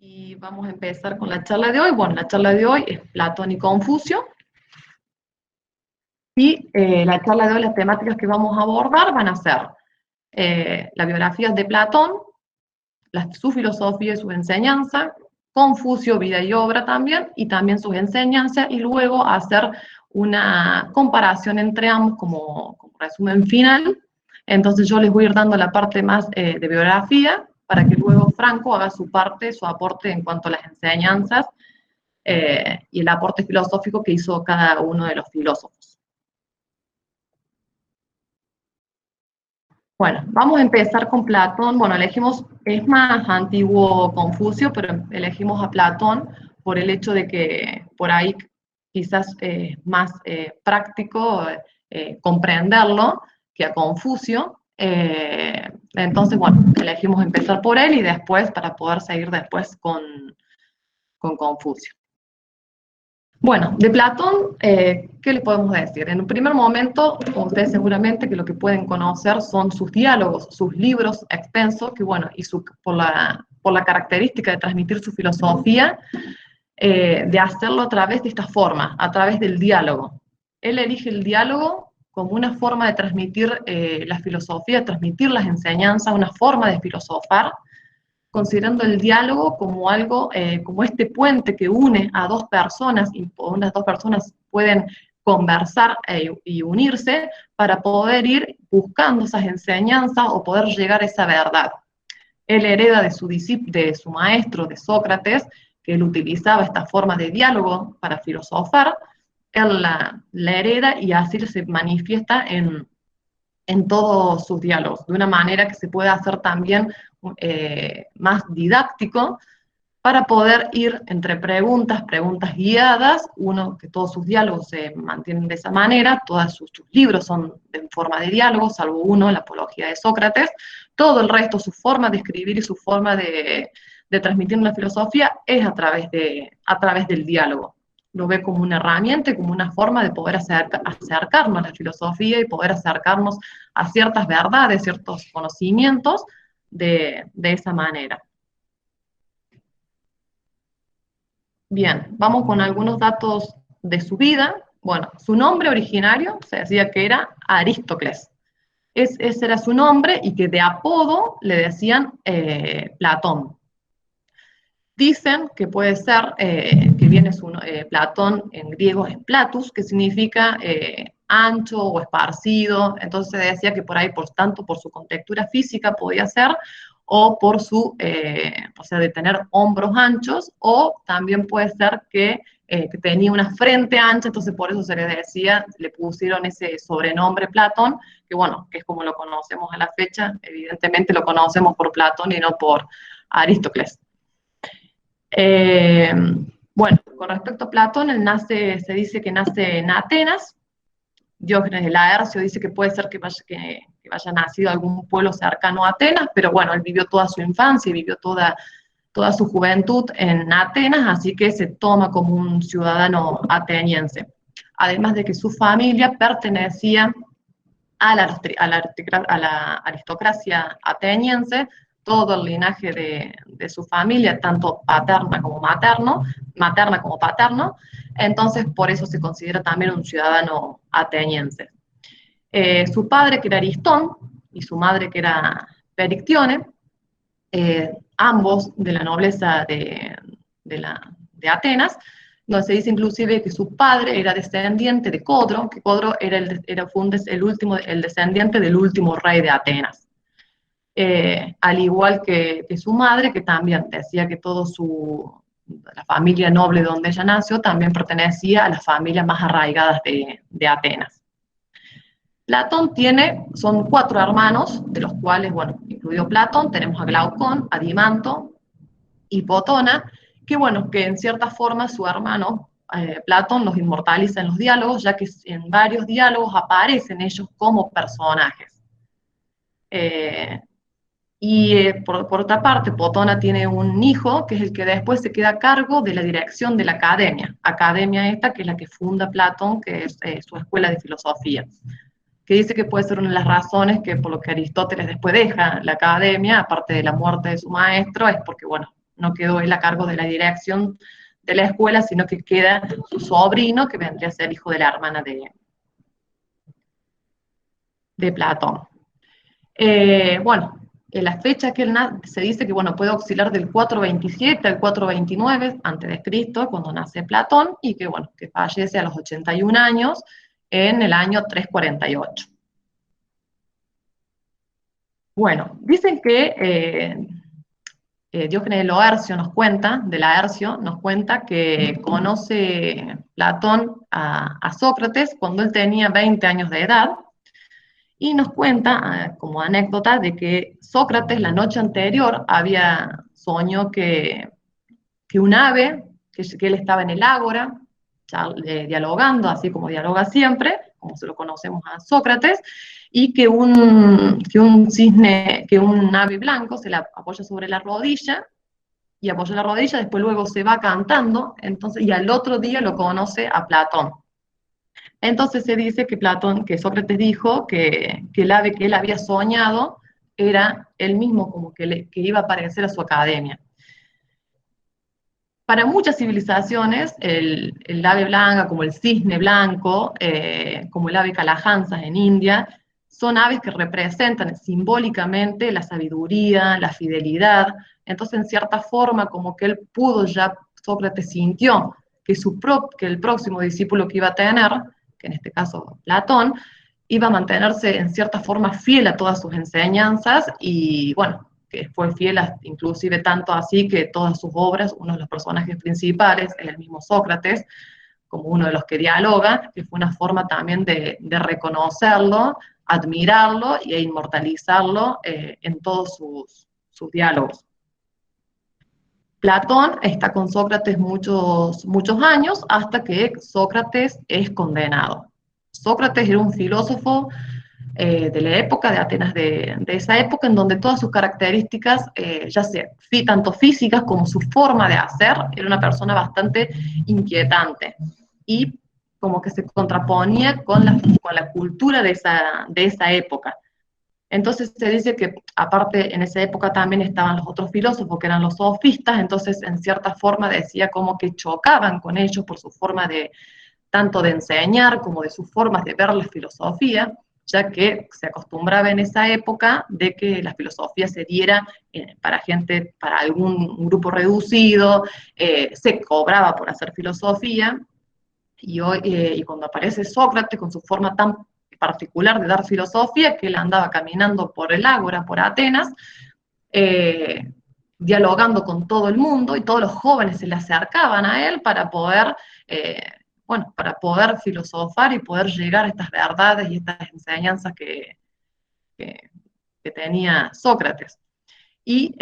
Y vamos a empezar con la charla de hoy. Bueno, la charla de hoy es Platón y Confucio. Y la charla de hoy, las temáticas que vamos a abordar van a ser la biografía de Platón, su filosofía y su enseñanza, Confucio, vida y obra también, y también sus enseñanzas, y luego hacer una comparación entre ambos como resumen final. Entonces yo les voy a ir dando la parte más de biografía, para que luego Franco haga su parte, su aporte en cuanto a las enseñanzas y el aporte filosófico que hizo cada uno de los filósofos. Bueno, vamos a empezar con Platón. Bueno, elegimos, es más antiguo Confucio, pero elegimos a Platón por el hecho de que por ahí quizás es más práctico comprenderlo que a Confucio. Entonces, bueno, elegimos empezar por él y después para poder seguir después con Confucio. Bueno, de Platón, ¿qué le podemos decir? En un primer momento, ustedes seguramente que lo que pueden conocer son sus diálogos, sus libros extensos, que bueno, y por la característica de transmitir su filosofía, de hacerlo a través de esta forma, a través del diálogo. Él elige el diálogo como una forma de transmitir la filosofía, de transmitir las enseñanzas, una forma de filosofar, considerando el diálogo como algo, como este puente que une a dos personas, y unas dos personas pueden conversar y unirse para poder ir buscando esas enseñanzas o poder llegar a esa verdad. Él hereda de su maestro, de Sócrates, que él utilizaba esta forma de diálogo para filosofar. Él la hereda y así se manifiesta en todos sus diálogos, de una manera que se pueda hacer también más didáctico, para poder ir entre preguntas guiadas, que todos sus diálogos se mantienen de esa manera, todos sus libros son en forma de diálogo, salvo uno, la Apología de Sócrates, todo el resto, su forma de escribir y su forma de transmitir una filosofía es a través del diálogo. Lo ve como una herramienta, como una forma de poder acercarnos a la filosofía y poder acercarnos a ciertas verdades, ciertos conocimientos de esa manera. Bien, vamos con algunos datos de su vida. Bueno, su nombre originario se decía que era Aristócles. Ese era su nombre y que de apodo le decían Platón. Dicen que puede ser, que viene Platón en griego es Platus, que significa ancho o esparcido. Entonces se decía que por ahí, tanto por su contextura física podía ser, o por o sea, de tener hombros anchos, o también puede ser que tenía una frente ancha, entonces por eso se le decía, le pusieron ese sobrenombre Platón, que bueno, que es como lo conocemos a la fecha, evidentemente lo conocemos por Platón y no por Aristócles. Bueno, con respecto a Platón, se dice que nace en Atenas. Diógenes de Laercio dice que puede ser que haya nacido en algún pueblo cercano a Atenas, pero bueno, él vivió toda su infancia y vivió toda su juventud en Atenas, así que se toma como un ciudadano ateniense. Además de que su familia pertenecía a la aristocracia ateniense, todo el linaje de su familia, tanto materna como paterno, entonces por eso se considera también un ciudadano ateniense. Su padre, que era Aristón, y su madre, que era Perictione, ambos de la nobleza de Atenas, donde se dice inclusive que su padre era descendiente de Codro, que Codro el descendiente del último rey de Atenas. Al igual que su madre, que también decía que la familia noble donde ella nació también pertenecía a las familias más arraigadas de Atenas. Platón son 4 hermanos, de los cuales, bueno, incluido Platón, tenemos a Glaucón, a Dimanto y Potona, que bueno, que en cierta forma su hermano Platón los inmortaliza en los diálogos, ya que en varios diálogos aparecen ellos como personajes. Por otra parte, Potona tiene un hijo, que es el que después se queda a cargo de la dirección de la academia esta, que es la que funda Platón, que es su escuela de filosofía, que dice que puede ser una de las razones por lo que Aristóteles después deja la academia, aparte de la muerte de su maestro, es porque, bueno, no quedó él a cargo de la dirección de la escuela, sino que queda su sobrino, que vendría a ser hijo de la hermana de Platón. Bueno, en la fecha que él se dice que bueno, puede oscilar del 427 al 429 a.C., cuando nace Platón, y que, bueno, que fallece a los 81 años en el año 348. Bueno, dicen que Diógenes de Laercio nos cuenta, nos cuenta que conoce Platón a Sócrates cuando él tenía 20 años de edad, y nos cuenta, como anécdota, de que Sócrates la noche anterior había soñado que un ave, que él estaba en el ágora, dialogando, así como dialoga siempre, como se lo conocemos a Sócrates, y que un cisne, que un ave blanco se la apoya sobre la rodilla, y apoya la rodilla, después luego se va cantando, entonces, y al otro día lo conoce a Platón. Entonces se dice que Platón, que Sócrates dijo que el ave que él había soñado era él mismo, como que iba a aparecer a su academia. Para muchas civilizaciones, el ave blanca, como el cisne blanco, como el ave Kalahansa en India, son aves que representan simbólicamente la sabiduría, la fidelidad. Entonces, en cierta forma, como que él pudo ya, Sócrates sintió que el próximo discípulo que iba a tener, que en este caso Platón, iba a mantenerse en cierta forma fiel a todas sus enseñanzas y, bueno, que fue fiel inclusive tanto así que todas sus obras, uno de los personajes principales es el mismo Sócrates, como uno de los que dialoga, que fue una forma también de reconocerlo, admirarlo e inmortalizarlo en todos sus diálogos. Platón está con Sócrates muchos años hasta que Sócrates es condenado. Sócrates era un filósofo de la época, de Atenas de esa época, en donde todas sus características, ya sea tanto físicas como su forma de hacer, era una persona bastante inquietante y como que se contraponía con la cultura de esa época. Entonces se dice que aparte en esa época también estaban los otros filósofos que eran los sofistas, entonces en cierta forma decía como que chocaban con ellos por su forma tanto de enseñar como de sus formas de ver la filosofía, ya que se acostumbraba en esa época de que la filosofía se diera para algún grupo reducido, se cobraba por hacer filosofía, y cuando aparece Sócrates con su forma tan particular de dar filosofía, que él andaba caminando por el ágora, por Atenas, eh, dialogando con todo el mundo, y todos los jóvenes se le acercaban a él eh, para poder filosofar y poder llegar a estas verdades y estas enseñanzas que, que tenía Sócrates. Y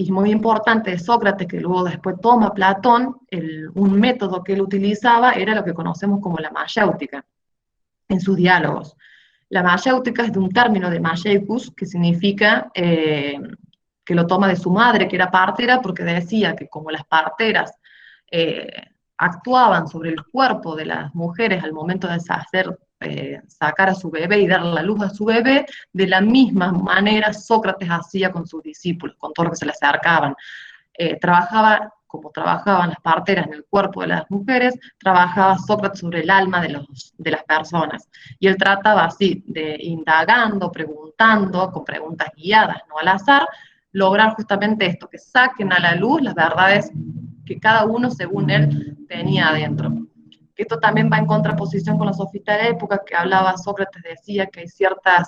muy importante de Sócrates, que luego después toma Platón, un método que él utilizaba era lo que conocemos como la mayéutica en sus diálogos. La mayéutica es de un término de mayeicus, que significa que lo toma de su madre, que era partera, porque decía que como las parteras eh, actuaban sobre el cuerpo de las mujeres al momento de sacar a su bebé y dar la luz a su bebé, de la misma manera Sócrates hacía con sus discípulos, con todos los que se le acercaban. Trabajaba como trabajaban las parteras en el cuerpo de las mujeres, trabajaba Sócrates sobre el alma de las personas. Y él trataba así, de indagando, preguntando, con preguntas guiadas, no al azar, lograr justamente esto, que saquen a la luz las verdades que cada uno, según él, tenía adentro. Esto también va en contraposición con los sofistas de la época, que hablaba Sócrates, decía que hay ciertos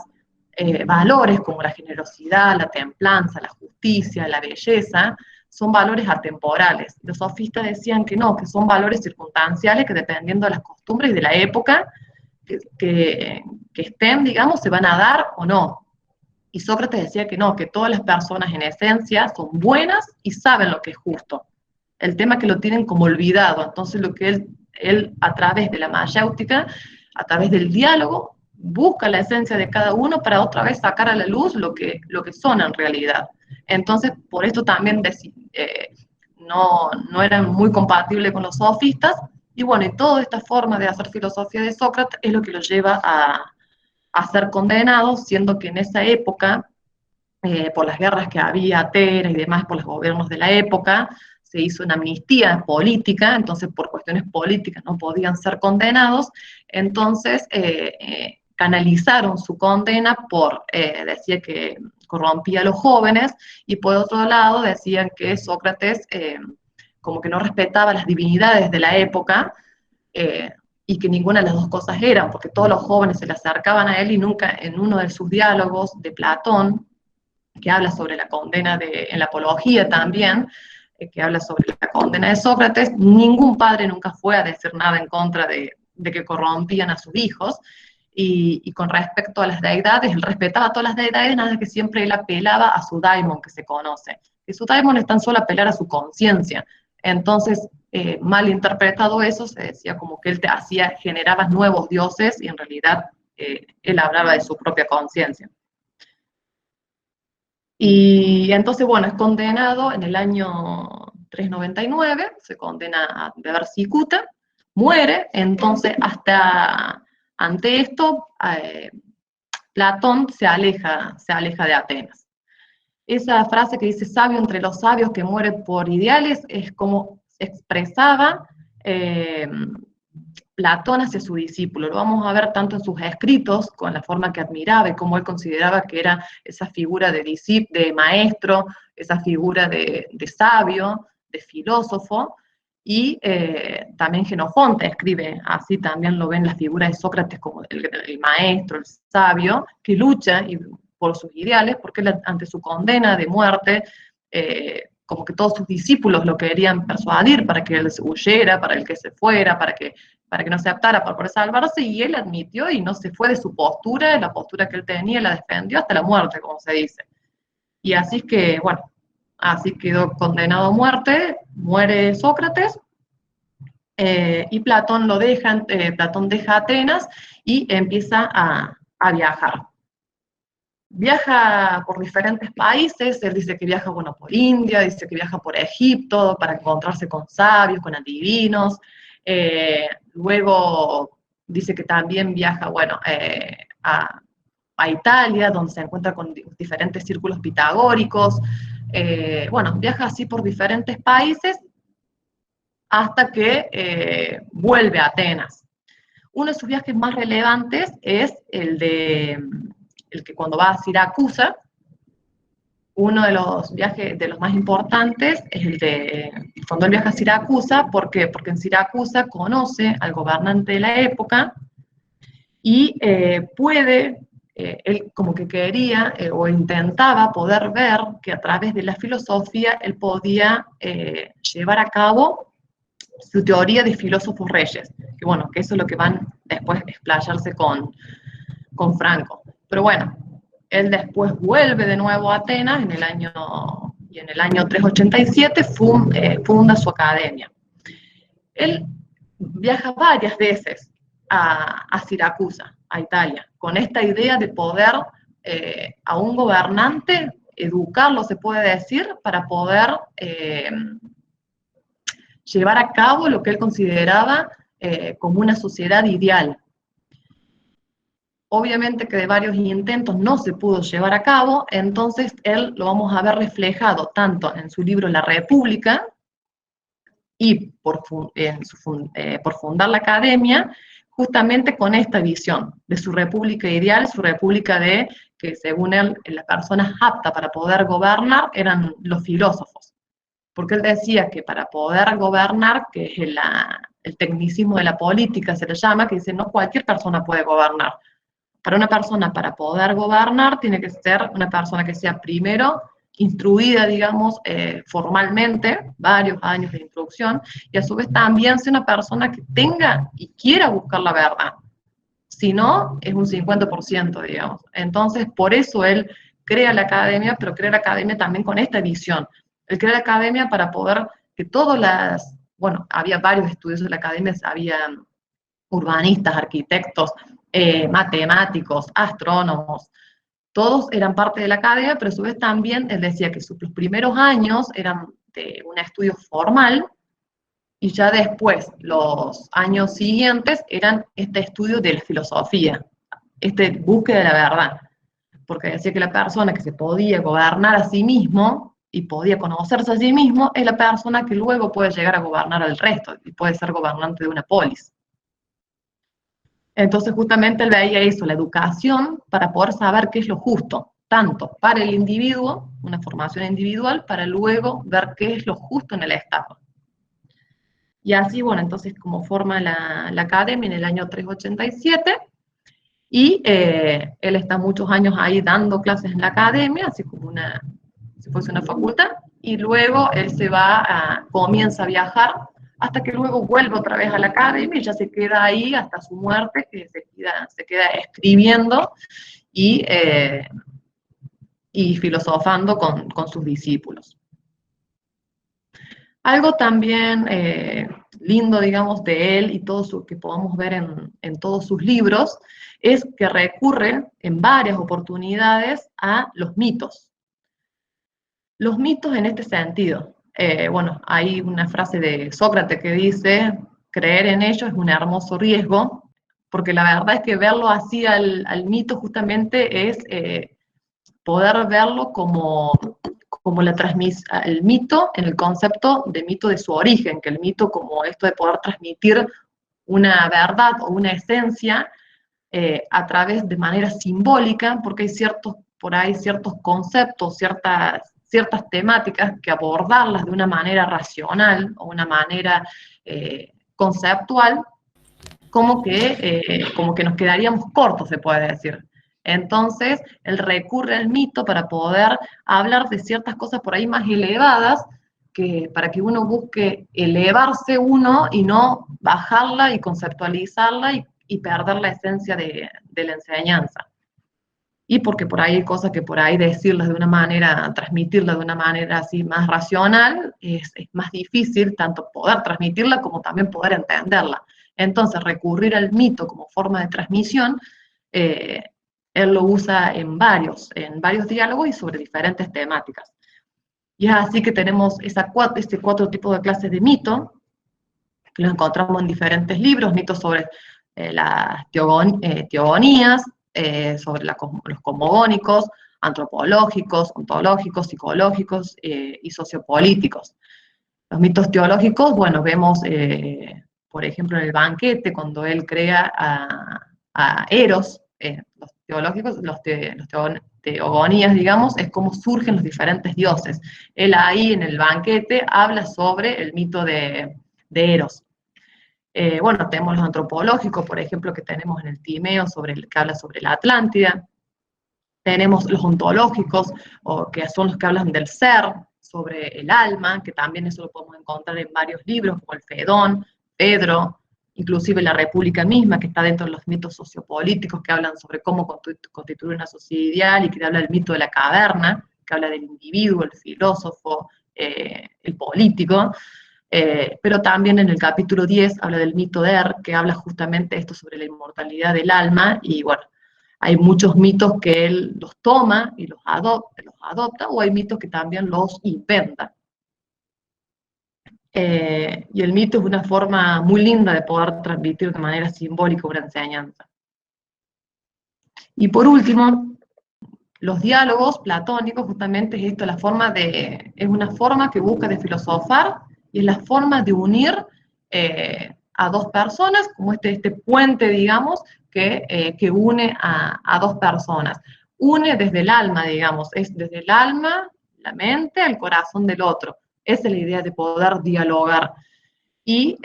valores como la generosidad, la templanza, la justicia, la belleza, son valores atemporales. Los sofistas decían que no, que son valores circunstanciales que dependiendo de las costumbres y de la época que estén, digamos, se van a dar o no. Y Sócrates decía que no, que todas las personas en esencia son buenas y saben lo que es justo. El tema es que lo tienen como olvidado. Entonces lo que él a través de la mayéutica, a través del diálogo, busca la esencia de cada uno para otra vez sacar a la luz lo que son en realidad. Entonces, por esto también no eran muy compatibles con los sofistas, y bueno, y toda esta forma de hacer filosofía de Sócrates es lo que lo lleva a ser condenado, siendo que en esa época por las guerras que había, Atenas y demás, por los gobiernos de la época, se hizo una amnistía política, entonces por cuestiones políticas no podían ser condenados, entonces canalizaron su condena por, decía que corrompía a los jóvenes, y por otro lado decían que Sócrates como que no respetaba las divinidades de la época, eh, y que ninguna de las dos cosas eran, porque todos los jóvenes se le acercaban a él y nunca en uno de sus diálogos de Platón, que habla sobre la condena en la apología también, que habla sobre la condena de Sócrates, ningún padre nunca fue a decir nada en contra de que corrompían a sus hijos, y con respecto a las deidades, él respetaba a todas las deidades, nada que siempre él apelaba a su daimon, que se conoce, que su daimon es tan solo apelar a su conciencia. Entonces, mal interpretado eso, se decía como que él te hacía, generaba nuevos dioses, y en realidad él hablaba de su propia conciencia. Y entonces, bueno, es condenado en el año 399, se condena a beber cicuta, muere, entonces ante esto, Platón se aleja de Atenas. Esa frase que dice sabio entre los sabios que muere por ideales es como se expresaba Platón hacia su discípulo. Lo vamos a ver tanto en sus escritos, con la forma que admiraba y cómo él consideraba que era esa figura de maestro, esa figura de sabio, de filósofo, y también Jenofonte escribe, así también lo ven la figura de Sócrates como el maestro, el sabio, que lucha por sus ideales, porque él, ante su condena de muerte, como que todos sus discípulos lo querían persuadir para que él se huyera, para el que se fuera, para que no se aptara para poder salvarse, y él admitió y no se fue de su postura, la postura que él tenía, la defendió hasta la muerte, como se dice. Y así es que, bueno, así quedó condenado a muerte, muere Sócrates, y Platón lo deja, Platón deja Atenas y empieza a viajar. Viaja por diferentes países, él dice que viaja, bueno, por India, dice que viaja por Egipto para encontrarse con sabios, con adivinos, luego dice que también viaja, bueno, a Italia, donde se encuentra con diferentes círculos pitagóricos, bueno, viaja así por diferentes países hasta que vuelve a Atenas. Uno de sus viajes más relevantes es el que cuando va a Siracusa, uno de los viajes de los más importantes es el de cuando él viaja a Siracusa. ¿Por qué? Porque en Siracusa conoce al gobernante de la época y él como que quería o intentaba poder ver que a través de la filosofía él podía llevar a cabo su teoría de filósofos reyes, que bueno, que eso es lo que van después a explayarse con Franco. Pero bueno, él después vuelve de nuevo a Atenas y en el año 387 funda su academia. Él viaja varias veces a Siracusa, a Italia, con esta idea de poder a un gobernante educarlo, se puede decir, para poder llevar a cabo lo que él consideraba como una sociedad ideal. Obviamente que de varios intentos no se pudo llevar a cabo, entonces él lo vamos a ver reflejado tanto en su libro La República y por fundar la academia, justamente con esta visión de su república ideal, su república de que según él las personas aptas para poder gobernar eran los filósofos, porque él decía que para poder gobernar, que es el tecnicismo de la política se le llama, que dice no cualquier persona puede gobernar. Para una persona, para poder gobernar, tiene que ser una persona que sea primero instruida, digamos, formalmente, varios años de instrucción, y a su vez también sea una persona que tenga y quiera buscar la verdad. Si no, es un 50%, digamos. Entonces, por eso él crea la academia, pero crea la academia también con esta visión. Él crea la academia para poder que bueno, había varios estudios de la academia, había urbanistas, arquitectos, matemáticos, astrónomos, todos eran parte de la academia, pero a su vez también él decía que los primeros años eran de un estudio formal, y ya después, los años siguientes, eran este estudio de la filosofía, este búsqueda de la verdad. porque decía que la persona que se podía gobernar a sí mismo y podía conocerse a sí mismo es la persona que luego puede llegar a gobernar al resto y puede ser gobernante de una polis. Entonces justamente él veía eso, la educación para poder saber qué es lo justo, tanto para el individuo, una formación individual, para luego ver qué es lo justo en el Estado. Y así, bueno, entonces como forma la academia en el año 387, y él está muchos años ahí dando clases en la academia, así como si fuese una facultad, y luego él comienza a viajar hasta que luego vuelve otra vez a la academia y ya se queda ahí hasta su muerte, que se queda escribiendo y filosofando con sus discípulos. Algo también lindo, digamos, de él y todo que podamos ver en todos sus libros, es que recurre en varias oportunidades a los mitos. Los mitos en este sentido. Bueno, hay una frase de Sócrates que dice, creer en ellos es un hermoso riesgo, porque la verdad es que verlo así al mito justamente es poder verlo como el mito en el concepto de mito de su origen, que el mito como esto de poder transmitir una verdad o una esencia a través de manera simbólica, porque hay por ahí ciertos conceptos, ciertas temáticas que abordarlas de una manera racional o una manera conceptual, como que nos quedaríamos cortos, se puede decir. Entonces, él recurre al mito para poder hablar de ciertas cosas por ahí más elevadas, para que uno busque elevarse uno y no bajarla y conceptualizarla y perder la esencia de la enseñanza. Y porque por ahí hay cosas que por ahí decirlas de una manera, transmitirlas de una manera así más racional, es más difícil tanto poder transmitirla como también poder entenderla. Entonces, recurrir al mito como forma de transmisión, eh, él lo usa en varios diálogos y sobre diferentes temáticas. Y es así que tenemos este cuatro tipos de clases de mito, que los encontramos en diferentes libros, mitos sobre las teogonías, sobre los cosmogónicos, antropológicos, ontológicos, psicológicos y sociopolíticos. Los mitos teológicos, bueno, vemos, por ejemplo, en el banquete, cuando él crea a Eros, los teológicos, teogonías, digamos, es cómo surgen los diferentes dioses. Él ahí en el banquete habla sobre el mito de Eros. Bueno, tenemos los antropológicos, por ejemplo, que tenemos en el Timeo, que habla sobre la Atlántida. Tenemos los ontológicos, que son los que hablan del ser, sobre el alma, que también eso lo podemos encontrar en varios libros, como el Fedón, Pedro, inclusive la República misma, que está dentro de los mitos sociopolíticos, que hablan sobre cómo constituir una sociedad ideal, y que habla del mito de la caverna, que habla del individuo, el filósofo, el político. Pero también en el capítulo 10 habla del mito de que habla justamente esto sobre la inmortalidad del alma, y bueno, hay muchos mitos que él los toma y los adopta, o hay mitos que también los inventa. Y el mito es una forma muy linda de poder transmitir de manera simbólica una enseñanza. Y por último, los diálogos platónicos, justamente es esto, es una forma que busca de filosofar, y es la forma de unir a dos personas, como este puente, digamos, que une a dos personas. Une desde el alma, digamos, es desde el alma, la mente, al corazón del otro. Esa es la idea de poder dialogar. Y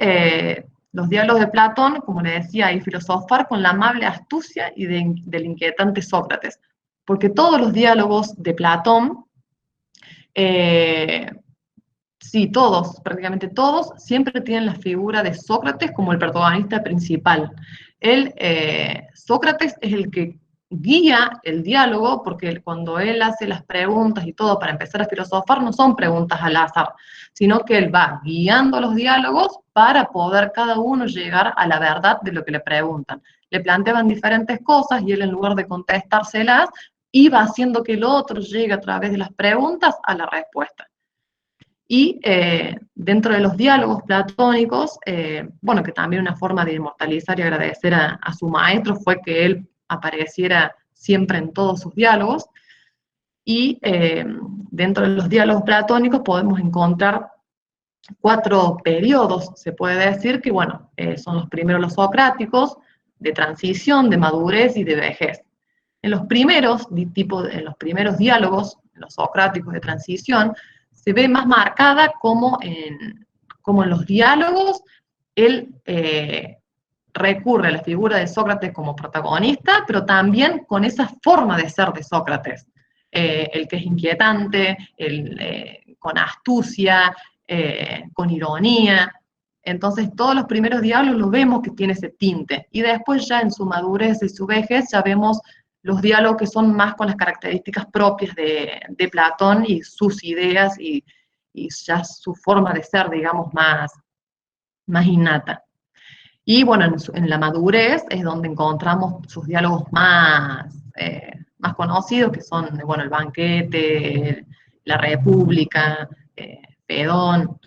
los diálogos de Platón, como le decía, y filosofar con la amable astucia del inquietante Sócrates. Porque todos los diálogos de Platón, sí, todos, prácticamente todos, siempre tienen la figura de Sócrates como el protagonista principal. Sócrates es el que guía el diálogo, porque cuando él hace las preguntas y todo para empezar a filosofar, no son preguntas al azar, sino que él va guiando los diálogos para poder cada uno llegar a la verdad de lo que le preguntan. Le planteaban diferentes cosas y él, en lugar de contestárselas, iba haciendo que el otro llegue a través de las preguntas a la respuesta. Y dentro de los diálogos platónicos, bueno, que también una forma de inmortalizar y agradecer a su maestro fue que él apareciera siempre en todos sus diálogos, y dentro de los diálogos platónicos podemos encontrar 4 periodos, se puede decir que, bueno, son los primeros los socráticos, de transición, de madurez y de vejez. En los primeros, en los primeros diálogos, en los socráticos de transición, se ve más marcada como en los diálogos, él recurre a la figura de Sócrates como protagonista, pero también con esa forma de ser de Sócrates, el que es inquietante, con astucia, con ironía. Entonces todos los primeros diálogos los vemos que tiene ese tinte, y después ya en su madurez y su vejez ya vemos los diálogos que son más con las características propias de Platón y sus ideas y ya su forma de ser, digamos, más innata. Y bueno, en la madurez es donde encontramos sus diálogos más conocidos, que son, bueno, el banquete, la república, Fedón,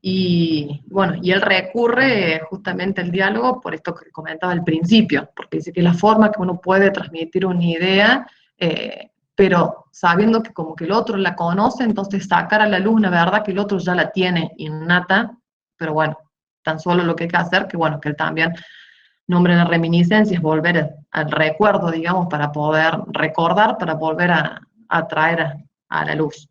y bueno, y él recurre justamente al diálogo por esto que comentaba al principio, porque dice que es la forma que uno puede transmitir una idea, pero sabiendo que como que el otro la conoce, entonces sacar a la luz una verdad que el otro ya la tiene innata, pero bueno, tan solo lo que hay que hacer, que bueno, que él también nombre la reminiscencia, es volver al recuerdo, digamos, para poder recordar, para volver a traer a la luz.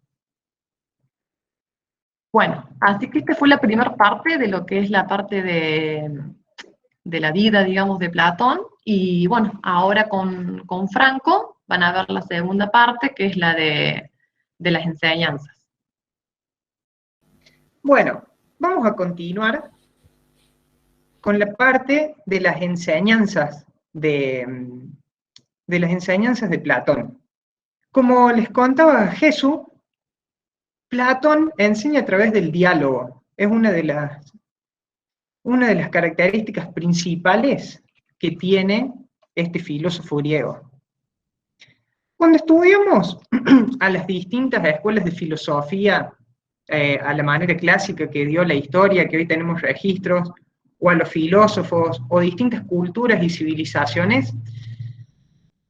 Bueno, así que esta fue la primera parte de lo que es la parte de la vida, digamos, de Platón, y bueno, ahora con Franco van a ver la segunda parte, que es la de las enseñanzas. Bueno, vamos a continuar con la parte de las enseñanzas de las enseñanzas de Platón. Como les contaba Jesús, Platón enseña a través del diálogo. Es una de las características principales que tiene este filósofo griego. Cuando estudiamos a las distintas escuelas de filosofía, a la manera clásica que dio la historia, que hoy tenemos registros, o a los filósofos, o distintas culturas y civilizaciones,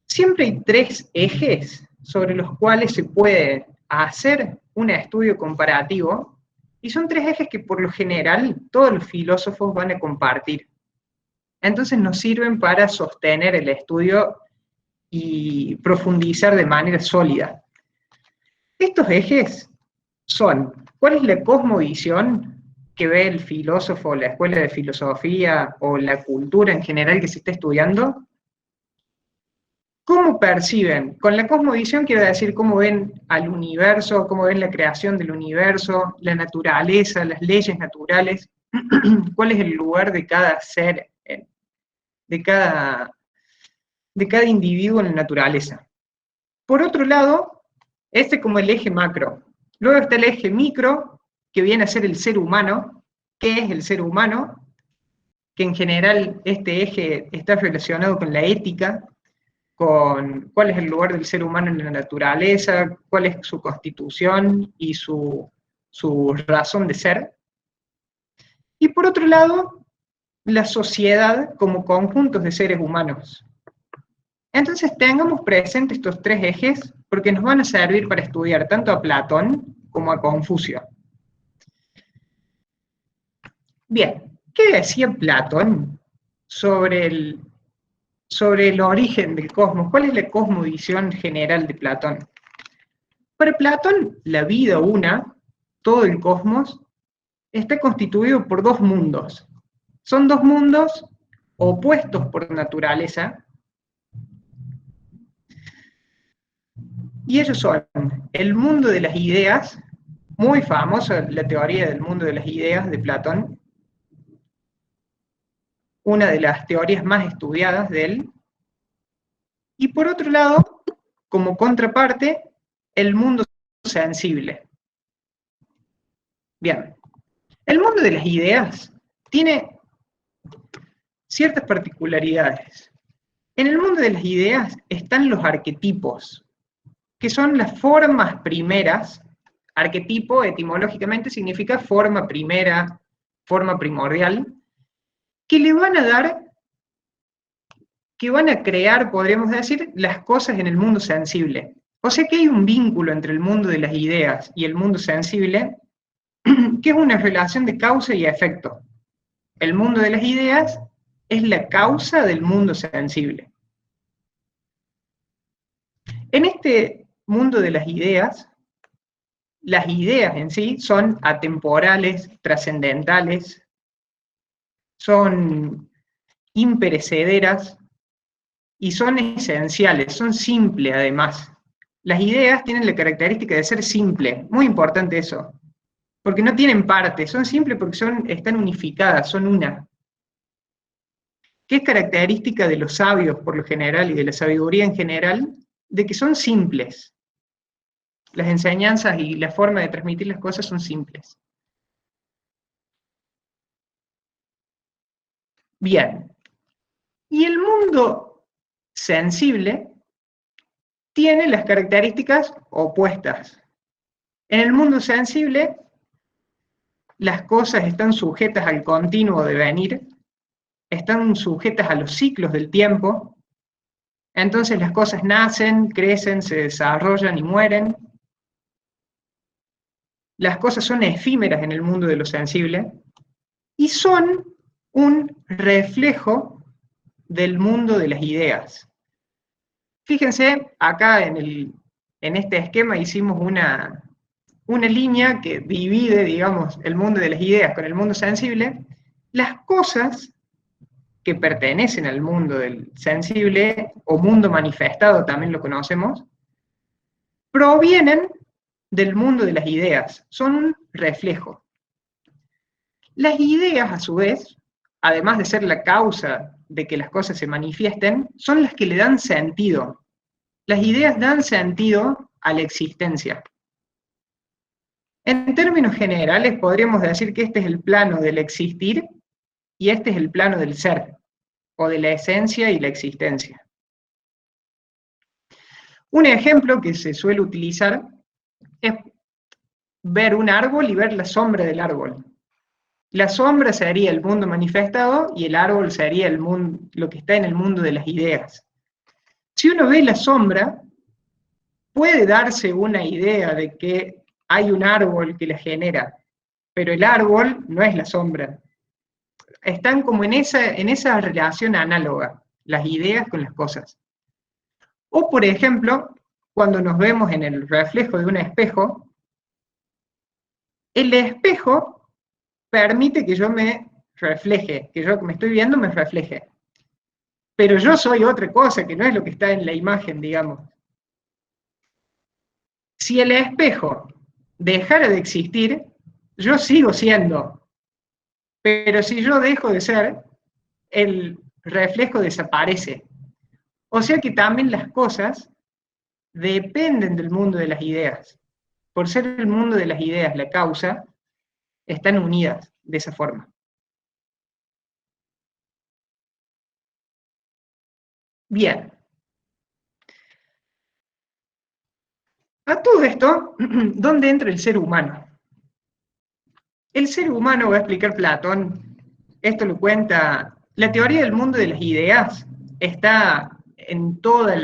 siempre hay 3 ejes sobre los cuales se puede hacer un estudio comparativo, y son 3 ejes que por lo general todos los filósofos van a compartir. Entonces nos sirven para sostener el estudio y profundizar de manera sólida. Estos ejes son: ¿cuál es la cosmovisión que ve el filósofo, la escuela de filosofía o la cultura en general que se está estudiando? ¿Cómo perciben? Con la cosmovisión quiero decir cómo ven al universo, cómo ven la creación del universo, la naturaleza, las leyes naturales, cuál es el lugar de cada ser, de cada individuo en la naturaleza. Por otro lado, este como el eje macro. Luego está el eje micro, que viene a ser el ser humano. ¿Qué es el ser humano? Que en general este eje está relacionado con la ética, con cuál es el lugar del ser humano en la naturaleza, cuál es su constitución y su razón de ser. Y por otro lado, la sociedad como conjuntos de seres humanos. Entonces tengamos presentes estos 3 ejes porque nos van a servir para estudiar tanto a Platón como a Confucio. Bien, ¿qué decía Platón sobre el origen del cosmos? ¿Cuál es la cosmovisión general de Platón? Para Platón, la vida una, todo el cosmos, está constituido por 2 mundos. Son 2 mundos opuestos por naturaleza, y ellos son el mundo de las ideas, muy famosa la teoría del mundo de las ideas de Platón, una de las teorías más estudiadas de él, y por otro lado, como contraparte, el mundo sensible. Bien, el mundo de las ideas tiene ciertas particularidades. En el mundo de las ideas están los arquetipos, que son las formas primeras. Arquetipo etimológicamente significa forma primera, forma primordial, que le van a dar que van a crear, podríamos decir, las cosas en el mundo sensible. O sea que hay un vínculo entre el mundo de las ideas y el mundo sensible, que es una relación de causa y efecto. El mundo de las ideas es la causa del mundo sensible. En este mundo de las ideas en sí son atemporales, trascendentales, son imperecederas y son esenciales, son simples además. Las ideas tienen la característica de ser simples, muy importante eso, porque no tienen partes, son simples porque están unificadas, son una. ¿Qué es característica de los sabios por lo general y de la sabiduría en general? De que son simples. Las enseñanzas y la forma de transmitir las cosas son simples. Bien. Y el mundo sensible tiene las características opuestas. En el mundo sensible, las cosas están sujetas al continuo devenir, están sujetas a los ciclos del tiempo, entonces las cosas nacen, crecen, se desarrollan y mueren. Las cosas son efímeras en el mundo de lo sensible y son un reflejo del mundo de las ideas. Fíjense, acá en este esquema hicimos una línea que divide, digamos, el mundo de las ideas con el mundo sensible. Las cosas que pertenecen al mundo del sensible, o mundo manifestado también lo conocemos, provienen del mundo de las ideas, son un reflejo. Las ideas, a su vez, además de ser la causa de que las cosas se manifiesten, son las que le dan sentido. Las ideas dan sentido a la existencia. En términos generales, podríamos decir que este es el plano del existir y este es el plano del ser, o de la esencia y la existencia. Un ejemplo que se suele utilizar es ver un árbol y ver la sombra del árbol. La sombra sería el mundo manifestado y el árbol sería el mundo, lo que está en el mundo de las ideas. Si uno ve la sombra, puede darse una idea de que hay un árbol que la genera, pero el árbol no es la sombra. Están como en esa relación análoga, las ideas con las cosas. O, por ejemplo, cuando nos vemos en el reflejo de un espejo, el espejo permite que yo me refleje, que yo que me estoy viendo me refleje. Pero yo soy otra cosa, que no es lo que está en la imagen, digamos. Si el espejo dejara de existir, yo sigo siendo. Pero si yo dejo de ser, el reflejo desaparece. O sea que también las cosas dependen del mundo de las ideas. Por ser el mundo de las ideas la causa, están unidas de esa forma. Bien. A todo esto, ¿dónde entra el ser humano? El ser humano, va a explicar Platón, esto lo cuenta, la teoría del mundo de las ideas está en todos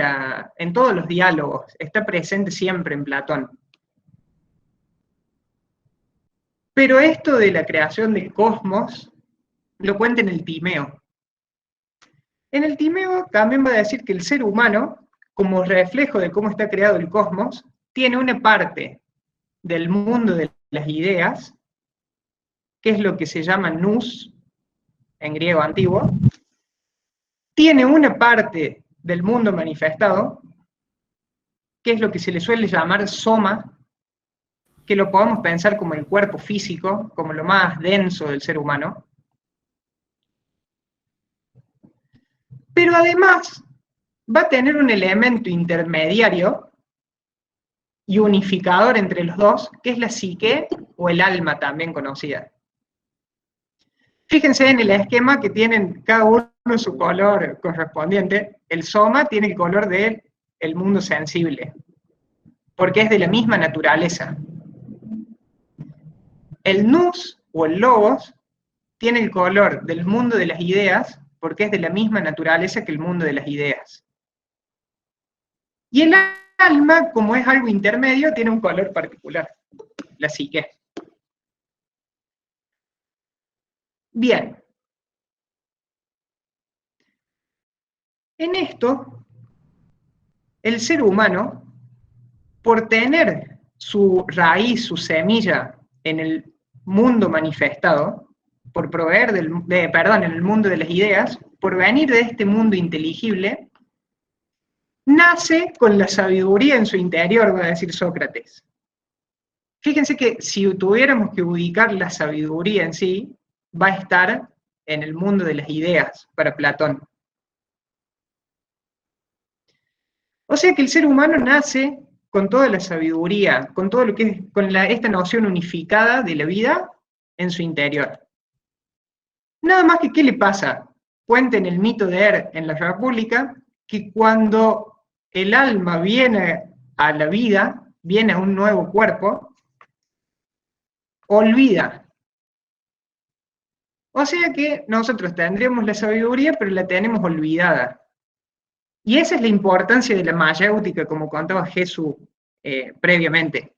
los diálogos, está presente siempre en Platón. Pero esto de la creación del cosmos lo cuenta en el Timeo. En el Timeo también va a decir que el ser humano, como reflejo de cómo está creado el cosmos, tiene una parte del mundo de las ideas, que es lo que se llama nous, en griego antiguo, tiene una parte del mundo manifestado, que es lo que se le suele llamar soma, que lo podemos pensar como el cuerpo físico, como lo más denso del ser humano. Pero además va a tener un elemento intermediario y unificador entre los dos, que es la psique o el alma también conocida. Fíjense en el esquema que tienen cada uno su color correspondiente. El soma tiene el color del mundo sensible, porque es de la misma naturaleza. El nous o el logos tiene el color del mundo de las ideas, porque es de la misma naturaleza que el mundo de las ideas. Y el alma, como es algo intermedio, tiene un color particular, la psique. Bien. En esto, el ser humano, por tener su raíz, su semilla en el mundo manifestado, por proveer en el mundo de las ideas, por venir de este mundo inteligible, nace con la sabiduría en su interior, va a decir Sócrates. Fíjense que si tuviéramos que ubicar la sabiduría en sí, va a estar en el mundo de las ideas para Platón. O sea que el ser humano nace con toda la sabiduría, con todo lo que es, con esta noción unificada de la vida en su interior. Nada más que, ¿qué le pasa? Cuenten el mito de en la República, que cuando el alma viene a la vida, viene a un nuevo cuerpo, olvida. O sea que nosotros tendríamos la sabiduría, pero la tenemos olvidada. Y esa es la importancia de la mayéutica, como contaba Jesús previamente.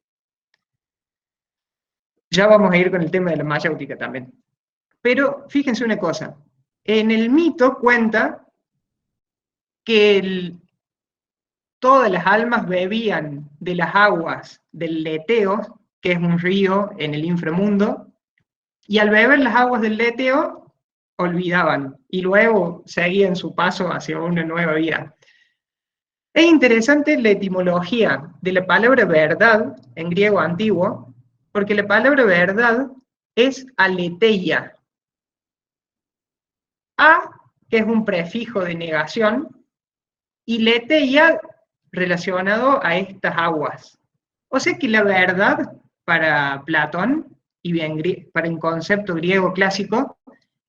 Ya vamos a ir con el tema de la mayéutica también. Pero fíjense una cosa, en el mito cuenta que todas las almas bebían de las aguas del Leteo, que es un río en el inframundo, y al beber las aguas del Leteo, olvidaban, y luego seguían su paso hacia una nueva vida. Es interesante la etimología de la palabra verdad en griego antiguo, porque la palabra verdad es aletheia. A, que es un prefijo de negación, y letheia relacionado a estas aguas. O sea que la verdad para Platón, y bien para un concepto griego clásico,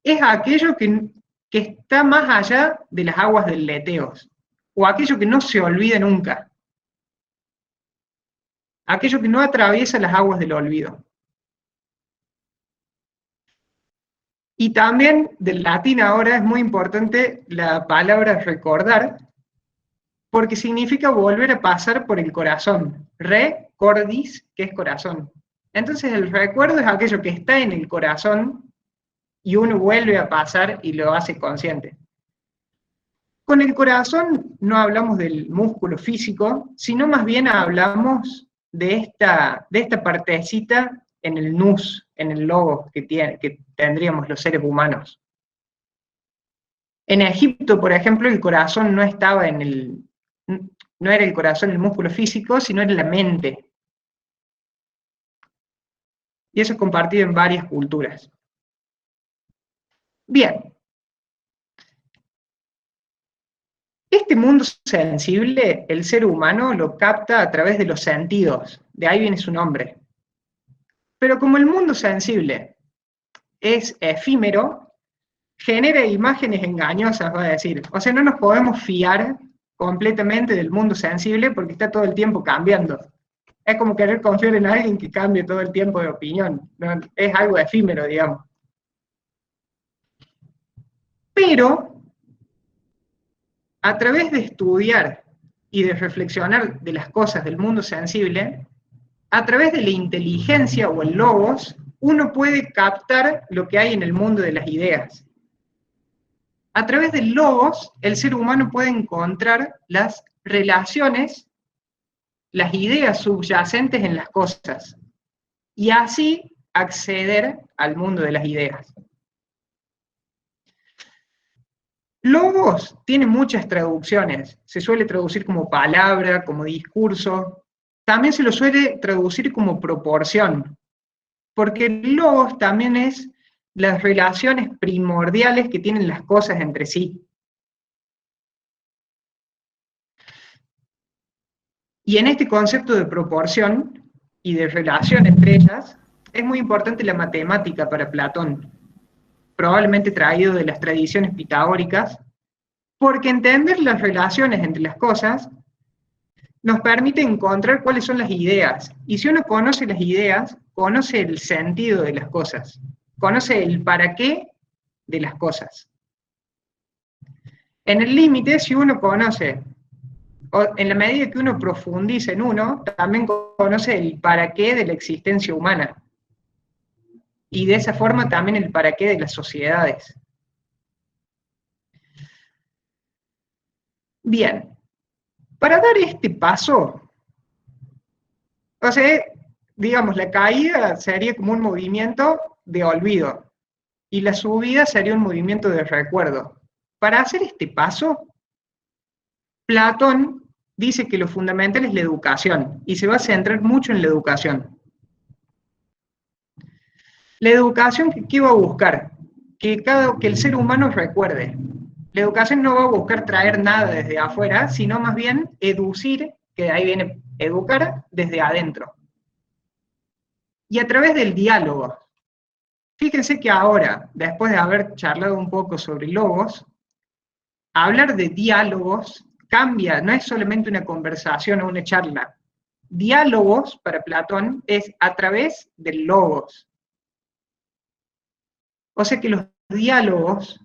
es aquello que está más allá de las aguas del Leteos, o aquello que no se olvida nunca, aquello que no atraviesa las aguas del olvido. Y también del latín ahora es muy importante la palabra recordar, porque significa volver a pasar por el corazón. Recordis, que es corazón. Entonces el recuerdo es aquello que está en el corazón y uno vuelve a pasar y lo hace consciente. Con el corazón no hablamos del músculo físico, sino más bien hablamos de esta partecita en el nous, en el logo que tendríamos los seres humanos. En Egipto, por ejemplo, el corazón no estaba no era el corazón el músculo físico, sino era la mente. Y eso es compartido en varias culturas. Bien. Este mundo sensible, el ser humano lo capta a través de los sentidos, de ahí viene su nombre. Pero como el mundo sensible es efímero, genera imágenes engañosas, va a decir. O sea, no nos podemos fiar completamente del mundo sensible porque está todo el tiempo cambiando. Es como querer confiar en alguien que cambie todo el tiempo de opinión. ¿No? Es algo efímero, digamos. Pero a través de estudiar y de reflexionar de las cosas del mundo sensible, a través de la inteligencia o el logos, uno puede captar lo que hay en el mundo de las ideas. A través del logos, el ser humano puede encontrar las relaciones, las ideas subyacentes en las cosas, y así acceder al mundo de las ideas. Logos tiene muchas traducciones, se suele traducir como palabra, como discurso, también se lo suele traducir como proporción, porque el logos también es las relaciones primordiales que tienen las cosas entre sí. Y en este concepto de proporción y de relación entre ellas, es muy importante la matemática para Platón, probablemente traído de las tradiciones pitagóricas, porque entender las relaciones entre las cosas nos permite encontrar cuáles son las ideas. Y si uno conoce las ideas, conoce el sentido de las cosas, conoce el para qué de las cosas. En el límite, si uno conoce, o en la medida que uno profundiza en uno, también conoce el para qué de la existencia humana. Y de esa forma también el para qué de las sociedades. Bien, para dar este paso, o sea, digamos, la caída sería como un movimiento de olvido, y la subida sería un movimiento de recuerdo. Para hacer este paso, Platón dice que lo fundamental es la educación, y se va a centrar mucho en la educación. La educación, ¿qué va a buscar? Que el ser humano recuerde. La educación no va a buscar traer nada desde afuera, sino más bien educir, que de ahí viene educar, desde adentro. Y a través del diálogo. Fíjense que ahora, después de haber charlado un poco sobre logos, hablar de diálogos cambia, no es solamente una conversación o una charla. Diálogos, para Platón, es a través del logos. O sea que los diálogos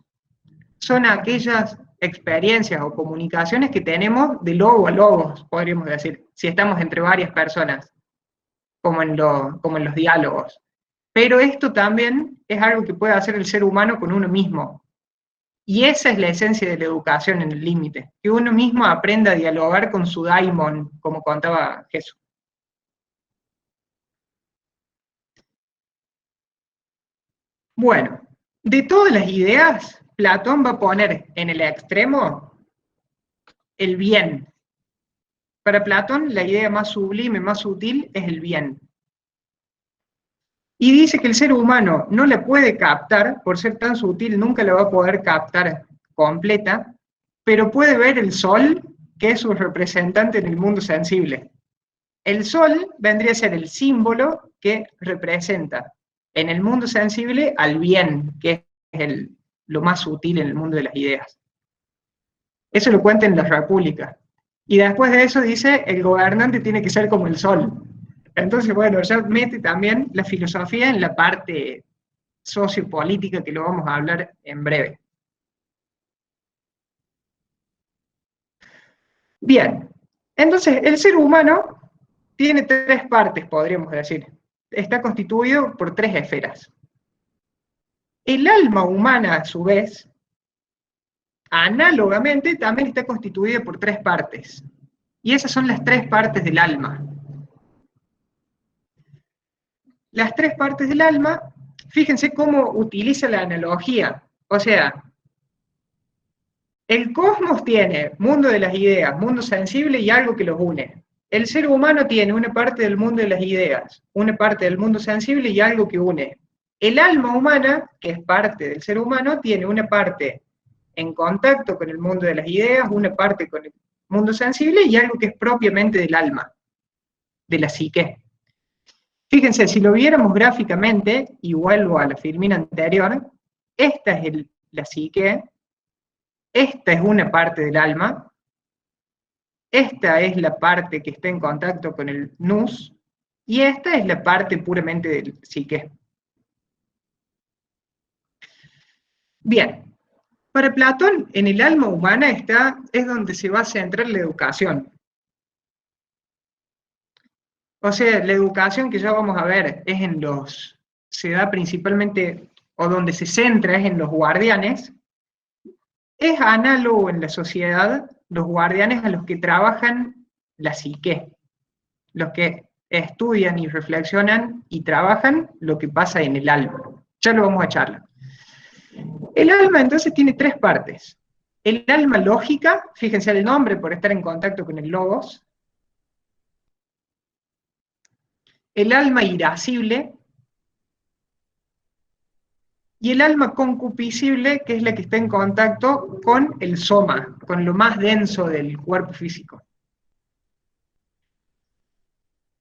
son aquellas experiencias o comunicaciones que tenemos de logo a logos, podríamos decir, si estamos entre varias personas, como en los diálogos. Pero esto también es algo que puede hacer el ser humano con uno mismo. Y esa es la esencia de la educación en el límite, que uno mismo aprenda a dialogar con su daimon, como contaba Jesús. Bueno, de todas las ideas, Platón va a poner en el extremo el bien. Para Platón, la idea más sublime, más sutil, es el bien. Y dice que el ser humano no la puede captar, por ser tan sutil, nunca la va a poder captar completa, pero puede ver el sol, que es su representante en el mundo sensible. El sol vendría a ser el símbolo que representa en el mundo sensible al bien, que es lo más sutil en el mundo de las ideas. Eso lo cuenta en la República. Y después de eso dice, el gobernante tiene que ser como el sol. Entonces, bueno, ya mete también la filosofía en la parte sociopolítica, que lo vamos a hablar en breve. Bien, entonces el ser humano tiene tres partes, podríamos decir. Está constituido por tres esferas. El alma humana, a su vez, análogamente, también está constituida por tres partes. Y esas son las tres partes del alma. Las tres partes del alma, fíjense cómo utiliza la analogía. O sea, el cosmos tiene mundo de las ideas, mundo sensible y algo que los une. El ser humano tiene una parte del mundo de las ideas, una parte del mundo sensible y algo que une. El alma humana, que es parte del ser humano, tiene una parte en contacto con el mundo de las ideas, una parte con el mundo sensible y algo que es propiamente del alma, de la psique. Fíjense, si lo viéramos gráficamente, y vuelvo a la filmina anterior, esta es la psique, esta es una parte del alma, esta es la parte que está en contacto con el nous, y esta es la parte puramente del psique. Bien, para Platón, en el alma humana es donde se va a centrar la educación. O sea, la educación que ya vamos a ver se da principalmente, o donde se centra es en los guardianes. Es análogo en la sociedad los guardianes a los que trabajan la psique, los que estudian y reflexionan y trabajan lo que pasa en el alma. Ya lo vamos a charlar. El alma entonces tiene tres partes. El alma lógica, fíjense el nombre por estar en contacto con el logos. El alma irascible. Y el alma concupiscible, que es la que está en contacto con el soma, con lo más denso del cuerpo físico.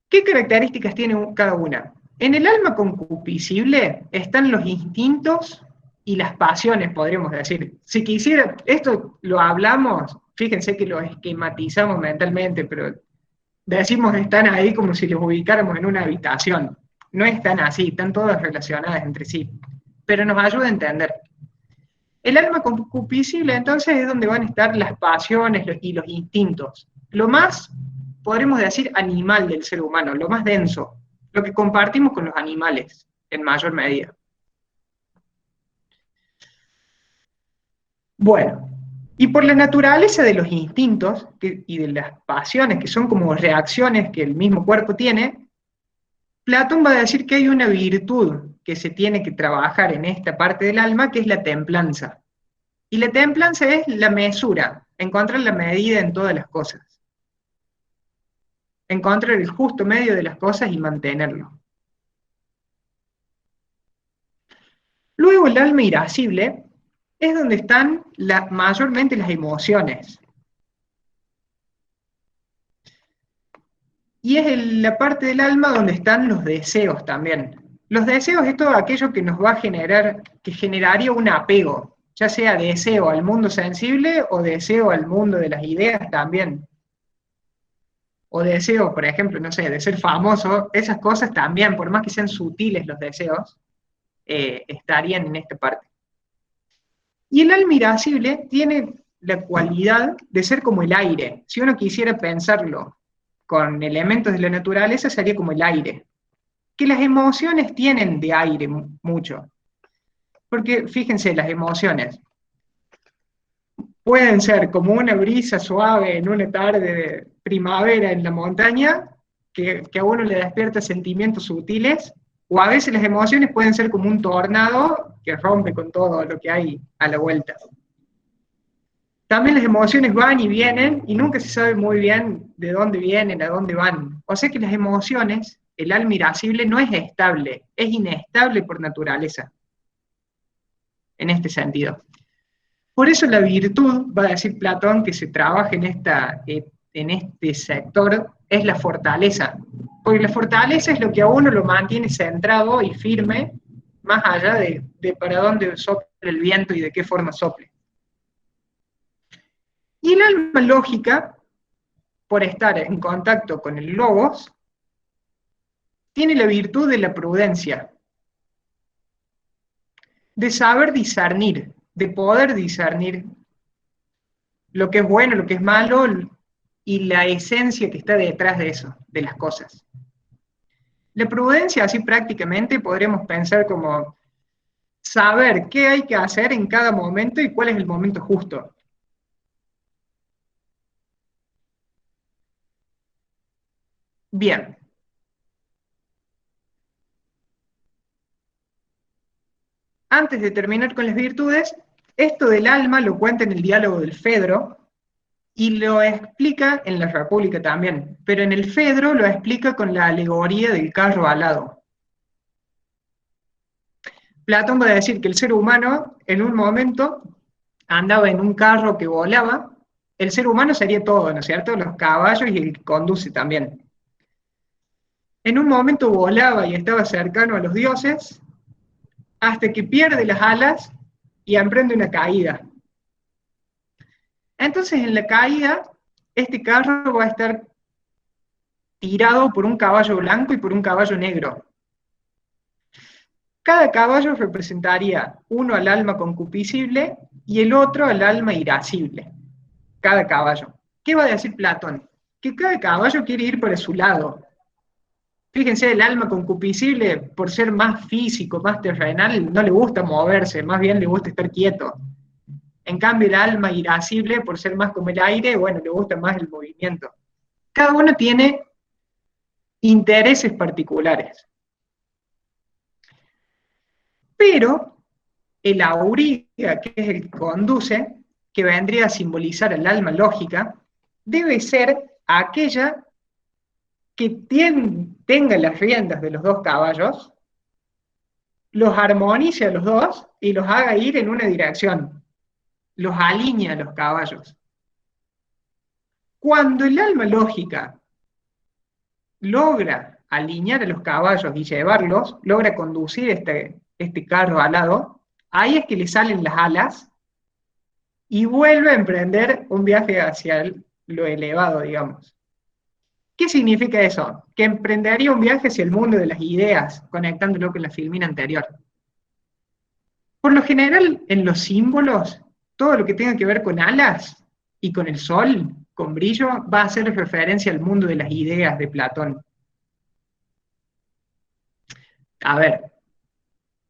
¿Qué características tiene cada una? En el alma concupiscible están los instintos y las pasiones, podríamos decir. Si quisiera, esto lo hablamos, fíjense que lo esquematizamos mentalmente, pero decimos están ahí como si los ubicáramos en una habitación. No están así, están todas relacionadas entre sí, pero nos ayuda a entender. El alma concupiscible entonces es donde van a estar las pasiones y los instintos. Lo más, podremos decir, animal del ser humano, lo más denso, lo que compartimos con los animales en mayor medida. Bueno, y por la naturaleza de los instintos y de las pasiones, que son como reacciones que el mismo cuerpo tiene, Platón va a decir que hay una virtud que se tiene que trabajar en esta parte del alma, que es la templanza. Y la templanza es la mesura, encontrar la medida en todas las cosas. Encontrar el justo medio de las cosas y mantenerlo. Luego el alma irascible es donde están mayormente las emociones. Y es la parte del alma donde están los deseos también. Los deseos es todo aquello que nos va a generar, que generaría un apego, ya sea deseo al mundo sensible o deseo al mundo de las ideas también. O deseo, por ejemplo, no sé, de ser famoso, esas cosas también, por más que sean sutiles los deseos, estarían en esta parte. Y el alma irascible tiene la cualidad de ser como el aire. Si uno quisiera pensarlo con elementos de la naturaleza, sería como el aire. Que las emociones tienen de aire mucho. Porque fíjense, las emociones pueden ser como una brisa suave en una tarde de primavera en la montaña, que a uno le despierta sentimientos sutiles, o a veces las emociones pueden ser como un tornado que rompe con todo lo que hay a la vuelta. También las emociones van y vienen y nunca se sabe muy bien de dónde vienen, a dónde van. O sea que las emociones, el alma irascible no es estable, es inestable por naturaleza, en este sentido. Por eso la virtud, va a decir Platón, que se trabaja en este sector, es la fortaleza. Porque la fortaleza es lo que a uno lo mantiene centrado y firme, más allá de para dónde sopla el viento y de qué forma sople. Y el alma lógica, por estar en contacto con el logos, tiene la virtud de la prudencia, de saber discernir, de poder discernir lo que es bueno, lo que es malo, y la esencia que está detrás de eso, de las cosas. La prudencia, así prácticamente, podremos pensar como saber qué hay que hacer en cada momento y cuál es el momento justo. Bien. Antes de terminar con las virtudes, esto del alma lo cuenta en el diálogo del Fedro y lo explica en la República también, pero en el Fedro lo explica con la alegoría del carro alado. Platón va a decir que el ser humano en un momento andaba en un carro que volaba, el ser humano sería todo, ¿no es cierto? Los caballos y el que conduce también. En un momento volaba y estaba cercano a los dioses, hasta que pierde las alas y emprende una caída. Entonces en la caída, este carro va a estar tirado por un caballo blanco y por un caballo negro. Cada caballo representaría uno al alma concupiscible y el otro al alma irascible. Cada caballo. ¿Qué va a decir Platón? Que cada caballo quiere ir por su lado. Fíjense, el alma concupiscible, por ser más físico, más terrenal, no le gusta moverse, más bien le gusta estar quieto. En cambio, el alma irascible, por ser más como el aire, bueno, le gusta más el movimiento. Cada uno tiene intereses particulares. Pero el auriga, que es el que conduce, que vendría a simbolizar el alma lógica, debe ser aquella que tenga las riendas de los dos caballos, los armonice a los dos y los haga ir en una dirección, los alinea a los caballos. Cuando el alma lógica logra alinear a los caballos y llevarlos, logra conducir este carro alado, ahí es que le salen las alas y vuelve a emprender un viaje hacia lo elevado, digamos. ¿Qué significa eso? Que emprendería un viaje hacia el mundo de las ideas, conectándolo con la filmina anterior. Por lo general, en los símbolos, todo lo que tenga que ver con alas y con el sol, con brillo, va a hacer referencia al mundo de las ideas de Platón. A ver,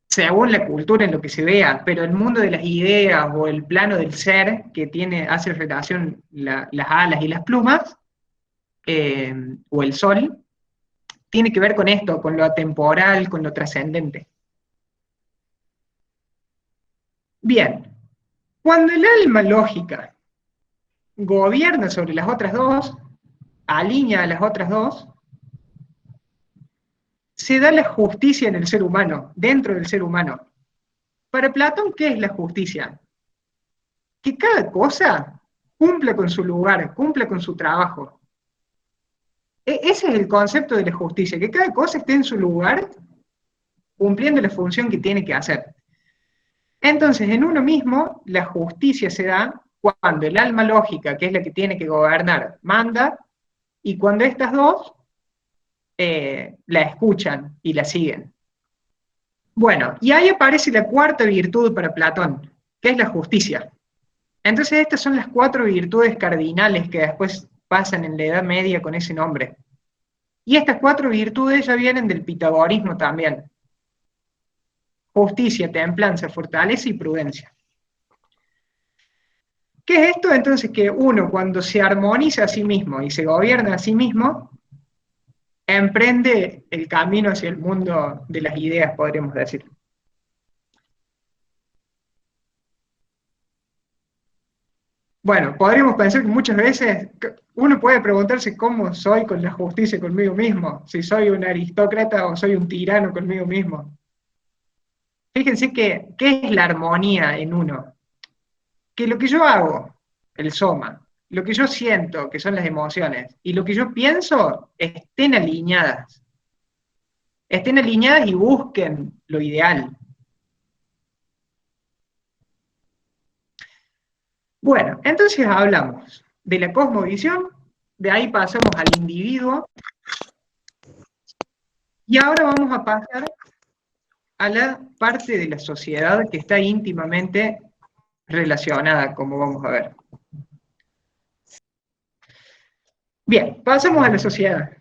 según la cultura en lo que se vea, pero el mundo de las ideas o el plano del ser que hace relación las alas y las plumas, o el sol, tiene que ver con esto, con lo atemporal, con lo trascendente. Bien, cuando el alma lógica gobierna sobre las otras dos, alinea a las otras dos, se da la justicia en el ser humano, dentro del ser humano. Para Platón, ¿qué es la justicia? Que cada cosa cumpla con su lugar, cumpla con su trabajo. Ese es el concepto de la justicia, que cada cosa esté en su lugar, cumpliendo la función que tiene que hacer. Entonces, en uno mismo, la justicia se da cuando el alma lógica, que es la que tiene que gobernar, manda, y cuando estas dos la escuchan y la siguen. Bueno, y ahí aparece la cuarta virtud para Platón, que es la justicia. Entonces estas son las 4 virtudes cardinales que después pasan en la Edad Media con ese nombre. Y estas 4 virtudes ya vienen del pitagorismo también. Justicia, templanza, fortaleza y prudencia. ¿Qué es esto? Entonces que uno cuando se armoniza a sí mismo y se gobierna a sí mismo, emprende el camino hacia el mundo de las ideas, podríamos decir. Bueno, podríamos pensar que muchas veces uno puede preguntarse cómo soy con la justicia conmigo mismo, si soy un aristócrata o soy un tirano conmigo mismo. Fíjense que, ¿qué es la armonía en uno? Que lo que yo hago, el soma, lo que yo siento, que son las emociones, y lo que yo pienso, estén alineadas y busquen lo ideal. Bueno, entonces hablamos de la cosmovisión, de ahí pasamos al individuo, y ahora vamos a pasar a la parte de la sociedad que está íntimamente relacionada, como vamos a ver. Bien, pasamos a la sociedad.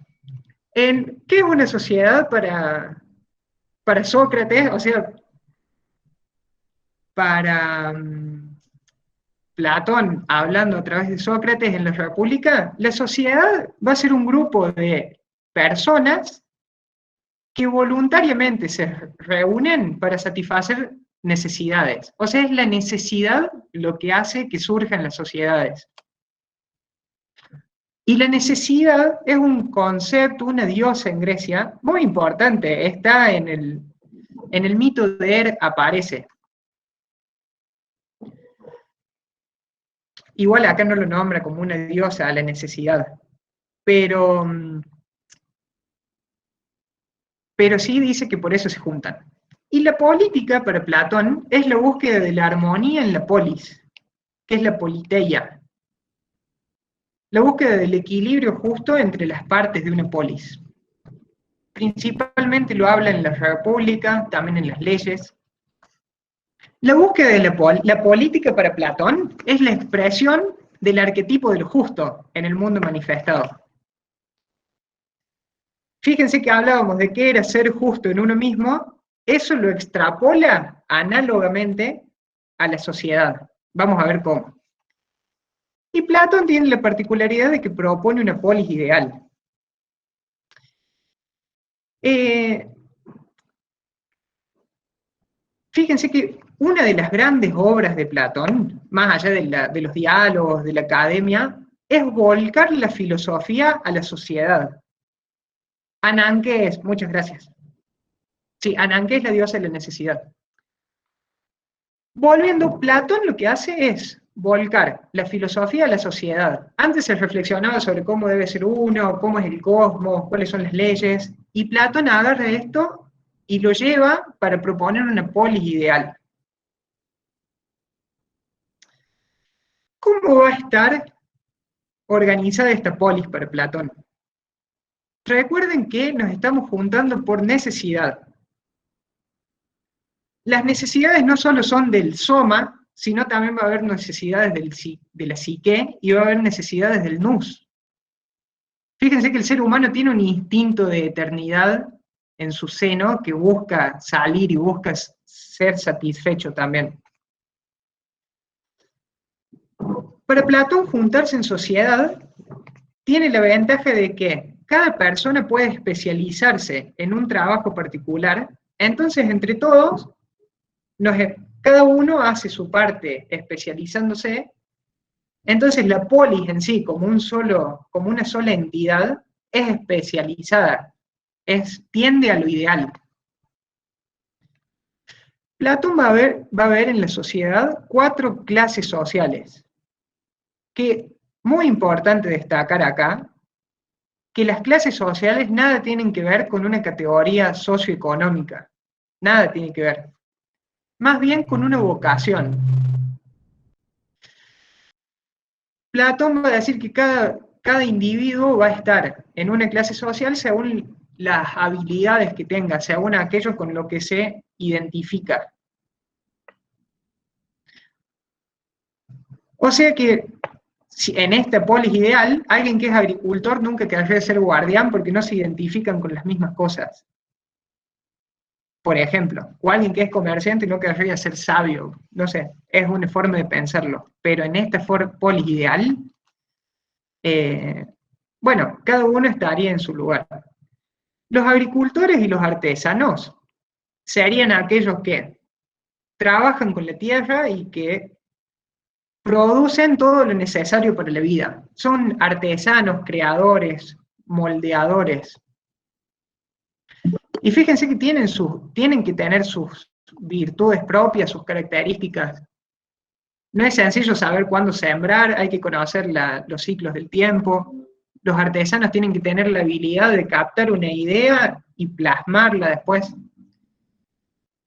¿Qué es una sociedad para Sócrates? O sea, para Platón, hablando a través de Sócrates en la República, la sociedad va a ser un grupo de personas que voluntariamente se reúnen para satisfacer necesidades. O sea, es la necesidad lo que hace que surjan las sociedades. Y la necesidad es un concepto, una diosa en Grecia, muy importante, está en el mito de aparece. Igual acá no lo nombra como una diosa a la necesidad, pero sí dice que por eso se juntan. Y la política para Platón es la búsqueda de la armonía en la polis, que es la politeia. La búsqueda del equilibrio justo entre las partes de una polis. Principalmente lo habla en la República, también en las leyes. La búsqueda de la política para Platón es la expresión del arquetipo de lo justo en el mundo manifestado. Fíjense que hablábamos de qué era ser justo en uno mismo, eso lo extrapola análogamente a la sociedad. Vamos a ver cómo. Y Platón tiene la particularidad de que propone una polis ideal. Fíjense que una de las grandes obras de Platón, más allá de los diálogos, de la academia, es volcar la filosofía a la sociedad. Ananke es, muchas gracias. Sí, Ananke es la diosa de la necesidad. Volviendo, Platón lo que hace es volcar la filosofía a la sociedad. Antes se reflexionaba sobre cómo debe ser uno, cómo es el cosmos, cuáles son las leyes, y Platón agarra esto y lo lleva para proponer una polis ideal. ¿Cómo va a estar organizada esta polis para Platón? Recuerden que nos estamos juntando por necesidad. las necesidades no solo son del soma, sino también va a haber necesidades de la psique y va a haber necesidades del nous. Fíjense que el ser humano tiene un instinto de eternidad en su seno que busca salir y busca ser satisfecho también. Para Platón, juntarse en sociedad tiene la ventaja de que cada persona puede especializarse en un trabajo particular, entonces entre todos, cada uno hace su parte especializándose, entonces la polis en sí, como una sola entidad, es especializada, tiende a lo ideal. Platón va a ver en la sociedad 4 clases sociales, que muy importante destacar acá, que las clases sociales nada tienen que ver con una categoría socioeconómica, nada tiene que ver, más bien con una vocación. Platón va a decir que cada individuo va a estar en una clase social según las habilidades que tenga, según aquello con lo que se identifica. O sea que en esta polis ideal, alguien que es agricultor nunca querría ser guardián porque no se identifican con las mismas cosas. Por ejemplo, o alguien que es comerciante no querría ser sabio. No sé, es una forma de pensarlo. Pero en esta polis ideal, bueno, cada uno estaría en su lugar. Los agricultores y los artesanos serían aquellos que trabajan con la tierra y que producen todo lo necesario para la vida. Son artesanos, creadores, moldeadores. Y fíjense que tienen que tener sus virtudes propias, sus características. No es sencillo saber cuándo sembrar, hay que conocer los ciclos del tiempo. Los artesanos tienen que tener la habilidad de captar una idea y plasmarla después.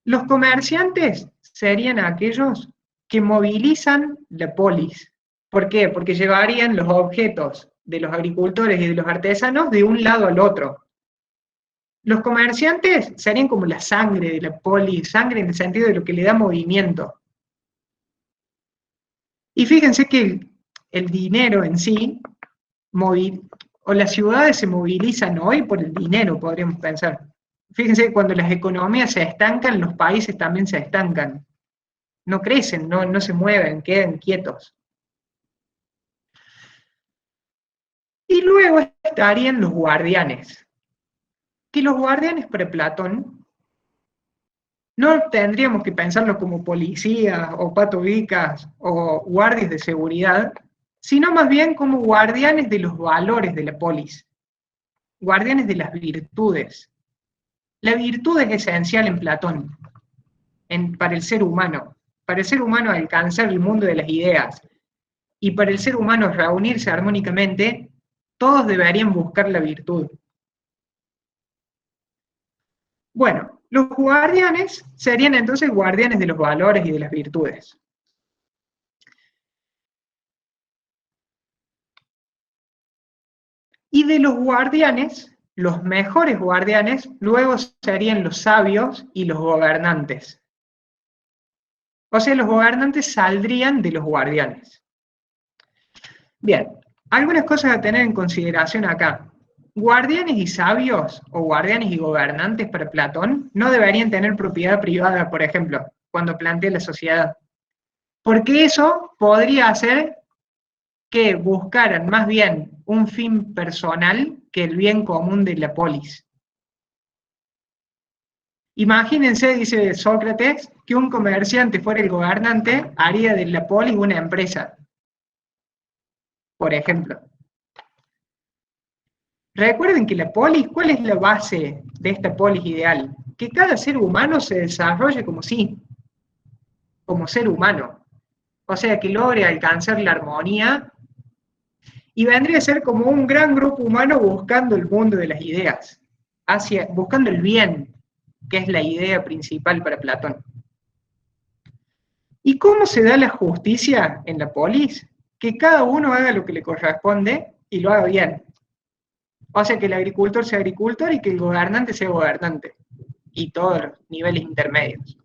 Los comerciantes serían aquellos que movilizan la polis. ¿Por qué? Porque llevarían los objetos de los agricultores y de los artesanos de un lado al otro. Los comerciantes serían como la sangre de la polis, sangre en el sentido de lo que le da movimiento. Y fíjense que el dinero en sí, o las ciudades se movilizan hoy por el dinero, podríamos pensar. Fíjense que cuando las economías se estancan, los países también se estancan. No crecen, no se mueven, quedan quietos. Y luego estarían los guardianes. Que los guardianes para Platón no tendríamos que pensarlos como policías o patobicas o guardias de seguridad, sino más bien como guardianes de los valores de la polis, guardianes de las virtudes. La virtud es esencial en Platón, para el ser humano. Para el ser humano alcanzar el mundo de las ideas y para el ser humano reunirse armónicamente, todos deberían buscar la virtud. Bueno, los guardianes serían entonces guardianes de los valores y de las virtudes. Y de los guardianes, los mejores guardianes, luego serían los sabios y los gobernantes. O sea, los gobernantes saldrían de los guardianes. Bien, algunas cosas a tener en consideración acá. Guardianes y sabios, o guardianes y gobernantes para Platón, no deberían tener propiedad privada, por ejemplo, cuando plantea la sociedad. Porque eso podría hacer que buscaran más bien un fin personal que el bien común de la polis. Imagínense, dice Sócrates, que un comerciante fuera el gobernante, haría de la polis una empresa, por ejemplo. Recuerden que la polis, ¿cuál es la base de esta polis ideal? Que cada ser humano se desarrolle como ser humano. O sea, que logre alcanzar la armonía y vendría a ser como un gran grupo humano buscando el mundo de las ideas, buscando el bien, que es la idea principal para Platón. ¿Y cómo se da la justicia en la polis? Que cada uno haga lo que le corresponde y lo haga bien. O sea, que el agricultor sea agricultor y que el gobernante sea gobernante. Y todos los niveles intermedios.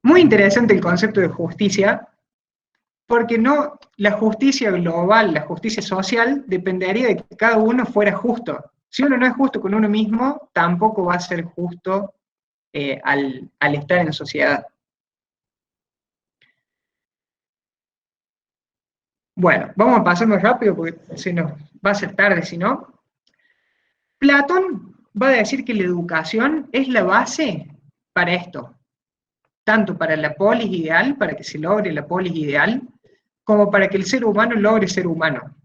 Muy interesante el concepto de justicia, porque no, la justicia global, la justicia social, dependería de que cada uno fuera justo. Si uno no es justo con uno mismo, tampoco va a ser justo al estar en sociedad. Bueno, vamos a pasar más rápido porque se nos va a hacer tarde si no. Platón va a decir que la educación es la base para esto, tanto para la polis ideal, para que se logre la polis ideal, como para que el ser humano logre ser humano.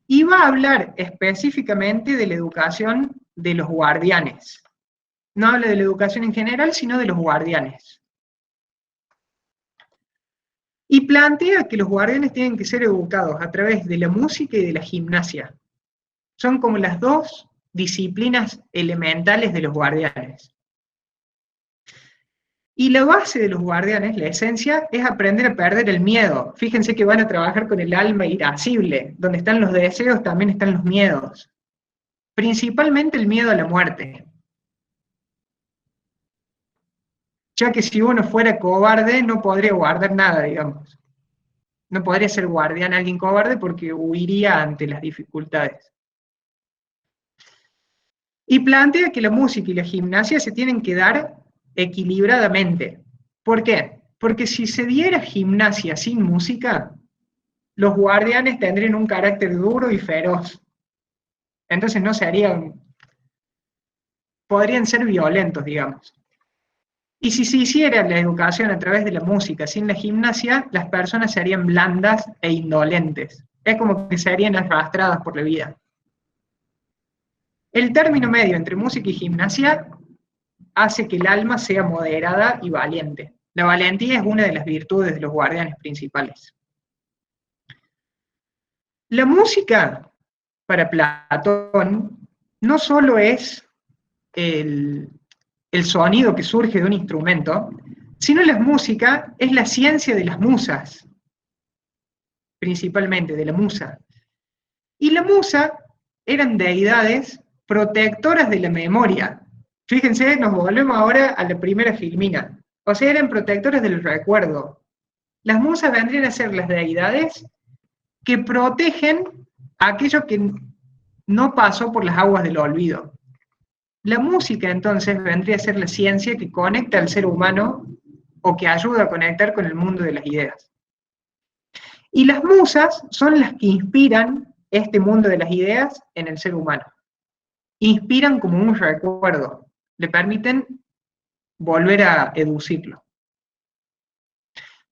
Y va a hablar específicamente de la educación de los guardianes. No habla de la educación en general, sino de los guardianes. Y plantea que los guardianes tienen que ser educados a través de la música y de la gimnasia. Son como las dos disciplinas elementales de los guardianes. Y la base de los guardianes, la esencia, es aprender a perder el miedo. Fíjense que van a trabajar con el alma irascible. Donde están los deseos, también están los miedos. Principalmente el miedo a la muerte. Ya que si uno fuera cobarde, no podría guardar nada, digamos. No podría ser guardián alguien cobarde porque huiría ante las dificultades. Y plantea que la música y la gimnasia se tienen que dar equilibradamente. ¿Por qué? Porque si se diera gimnasia sin música, los guardianes tendrían un carácter duro y feroz. Entonces no se harían, podrían ser violentos, digamos. Y si se hiciera la educación a través de la música sin la gimnasia, las personas se harían blandas e indolentes. Es como que se harían arrastradas por la vida. El término medio entre música y gimnasia hace que el alma sea moderada y valiente. La valentía es una de las virtudes de los guardianes principales. La música, para Platón, no solo es el sonido que surge de un instrumento, sino la música es la ciencia de las musas, principalmente de la musa. Y la musa eran deidades protectoras de la memoria. Fíjense, nos volvemos ahora a la primera Filmina. O sea, eran protectoras del recuerdo. Las musas vendrían a ser las deidades que protegen a aquello que no pasó por las aguas del olvido. La música, entonces, vendría a ser la ciencia que conecta al ser humano o que ayuda a conectar con el mundo de las ideas. Y las musas son las que inspiran este mundo de las ideas en el ser humano. Inspiran como un recuerdo, le permiten volver a educirlo.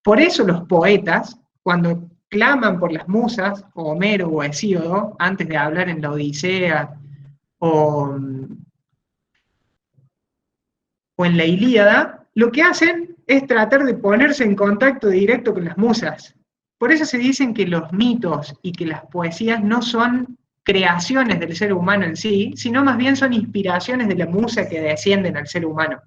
Por eso los poetas, cuando claman por las musas, o Homero o Hesíodo, antes de hablar en la Odisea o en la Ilíada, lo que hacen es tratar de ponerse en contacto directo con las musas. Por eso se dicen que los mitos y que las poesías no son creaciones del ser humano en sí, sino más bien son inspiraciones de la musa que descienden al ser humano.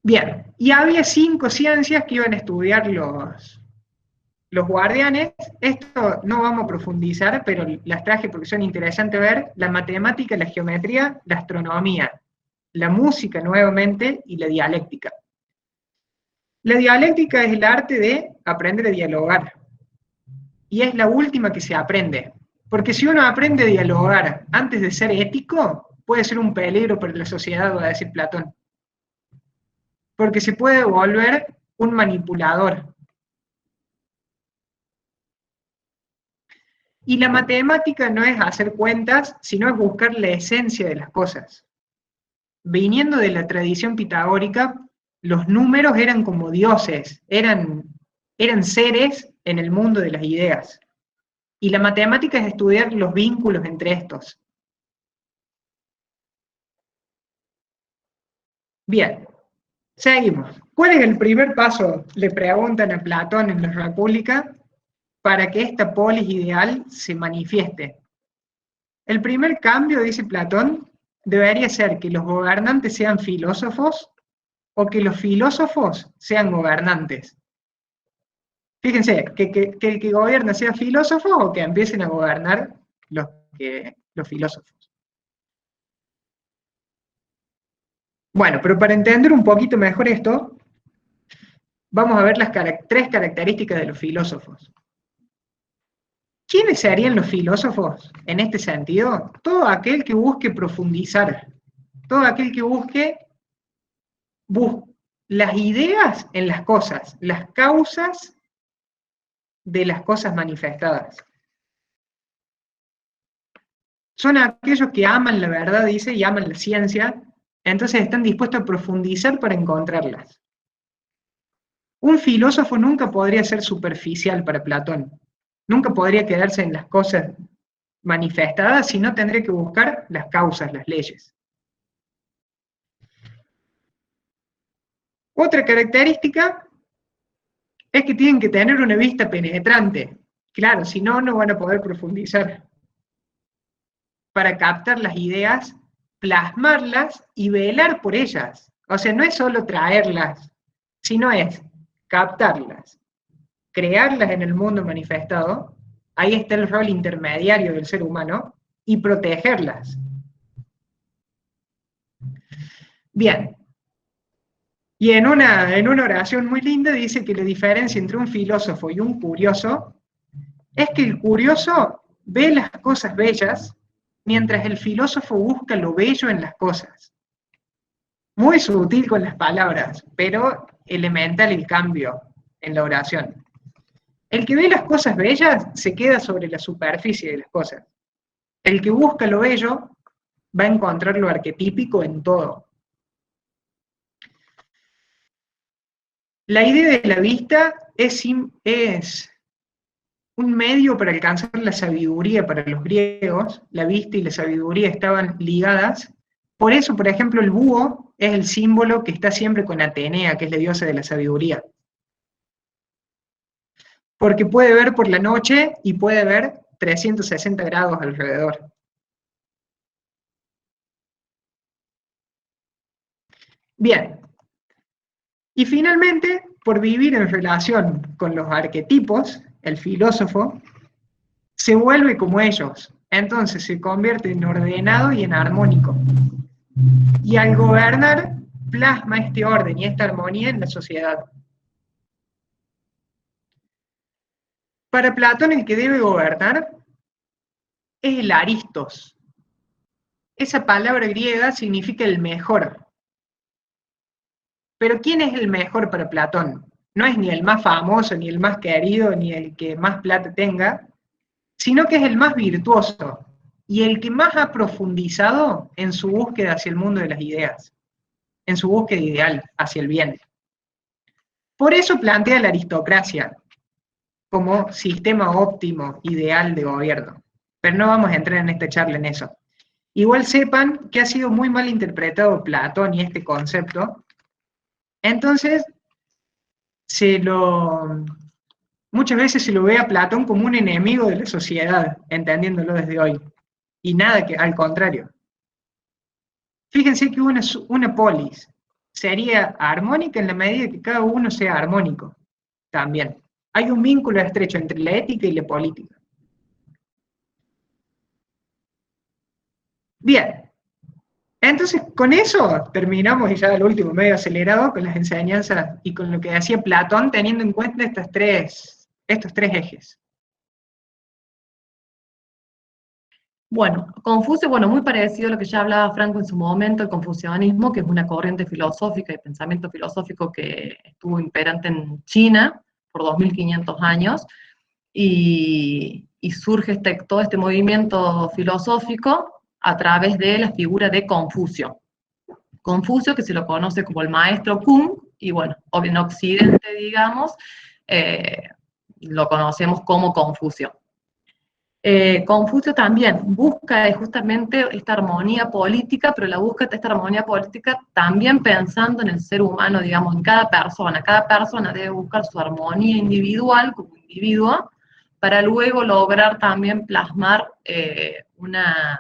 Bien, y había 5 ciencias que iban a estudiar los guardianes. Esto no vamos a profundizar, pero las traje porque son interesantes ver: la matemática, la geometría, la astronomía, la música nuevamente y la dialéctica. La dialéctica es el arte de aprender a dialogar, y es la última que se aprende, porque si uno aprende a dialogar antes de ser ético, puede ser un peligro para la sociedad, va a decir Platón, porque se puede volver un manipulador. Y la matemática no es hacer cuentas, sino es buscar la esencia de las cosas. Viniendo de la tradición pitagórica, los números eran como dioses, eran seres en el mundo de las ideas. Y la matemática es estudiar los vínculos entre estos. Bien, seguimos. ¿Cuál es el primer paso? Le preguntan a Platón en la República, para que esta polis ideal se manifieste. El primer cambio, dice Platón, debería ser que los gobernantes sean filósofos o que los filósofos sean gobernantes. Fíjense, que el que gobierna sea filósofo o que empiecen a gobernar los filósofos. Bueno, pero para entender un poquito mejor esto, vamos a ver las tres características de los filósofos. ¿Quiénes serían los filósofos en este sentido? Todo aquel que busque profundizar, todo aquel que busque las ideas en las cosas, las causas de las cosas manifestadas. Son aquellos que aman la verdad, dice, y aman la ciencia, entonces están dispuestos a profundizar para encontrarlas. Un filósofo nunca podría ser superficial para Platón, nunca podría quedarse en las cosas manifestadas, sino tendría que buscar las causas, las leyes. Otra característica es que tienen que tener una vista penetrante. Claro, si no, no van a poder profundizar. Para captar las ideas, plasmarlas y velar por ellas. O sea, no es solo traerlas, sino es captarlas, crearlas en el mundo manifestado, ahí está el rol intermediario del ser humano, y protegerlas. Bien, y en una oración muy linda dice que la diferencia entre un filósofo y un curioso es que el curioso ve las cosas bellas, mientras el filósofo busca lo bello en las cosas. Muy sutil con las palabras, pero elemental el cambio en la oración. El que ve las cosas bellas se queda sobre la superficie de las cosas. El que busca lo bello va a encontrar lo arquetípico en todo. La idea de la vista es un medio para alcanzar la sabiduría para los griegos. La vista y la sabiduría estaban ligadas. Por eso, por ejemplo, el búho es el símbolo que está siempre con Atenea, que es la diosa de la sabiduría. Porque puede ver por la noche y puede ver 360 grados alrededor. Bien. Y finalmente, por vivir en relación con los arquetipos, el filósofo se vuelve como ellos. Entonces se convierte en ordenado y en armónico. Y al gobernar, plasma este orden y esta armonía en la sociedad. Para Platón, el que debe gobernar es el aristos. Esa palabra griega significa el mejor. Pero ¿quién es el mejor para Platón? No es ni el más famoso, ni el más querido, ni el que más plata tenga, sino que es el más virtuoso y el que más ha profundizado en su búsqueda hacia el mundo de las ideas, en su búsqueda ideal, hacia el bien. Por eso plantea la aristocracia como sistema óptimo, ideal de gobierno. Pero no vamos a entrar en esta charla en eso. Igual sepan que ha sido muy mal interpretado Platón y este concepto. Entonces, muchas veces se lo ve a Platón como un enemigo de la sociedad, entendiéndolo desde hoy. Y nada, que al contrario. Fíjense que una polis sería armónica en la medida que cada uno sea armónico también. Hay un vínculo estrecho entre la ética y la política. Bien, entonces con eso terminamos y ya el último medio acelerado con las enseñanzas y con lo que decía Platón teniendo en cuenta estos tres ejes. Bueno, Confucio, bueno, muy parecido a lo que ya hablaba Franco en su momento, el confucianismo, que es una corriente filosófica y pensamiento filosófico que estuvo imperante en China por 2500 años, y surge todo este movimiento filosófico a través de la figura de Confucio. Confucio, que se lo conoce como el maestro Kung, y bueno, en Occidente, digamos, lo conocemos como Confucio. Confucio también busca justamente esta armonía política, pero la busca esta armonía política también pensando en el ser humano, digamos, en cada persona. Cada persona debe buscar su armonía individual como individuo para luego lograr también plasmar una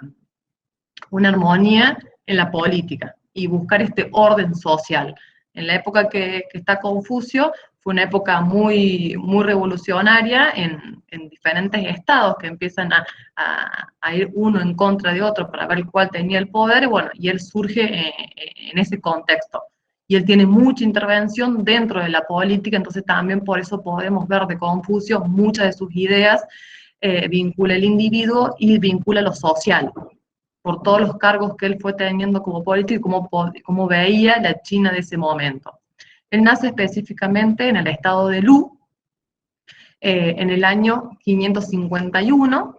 armonía en la política y buscar este orden social. En la época que está Confucio fue una época muy, muy revolucionaria en diferentes estados que empiezan a ir uno en contra de otro para ver cuál tenía el poder, y bueno, y él surge en ese contexto. Y él tiene mucha intervención dentro de la política, entonces también por eso podemos ver de Confucio muchas de sus ideas vincula el individuo y vincula lo social, por todos los cargos que él fue teniendo como político y cómo veía la China de ese momento. Él nace específicamente en el estado de Lu, en el año 551,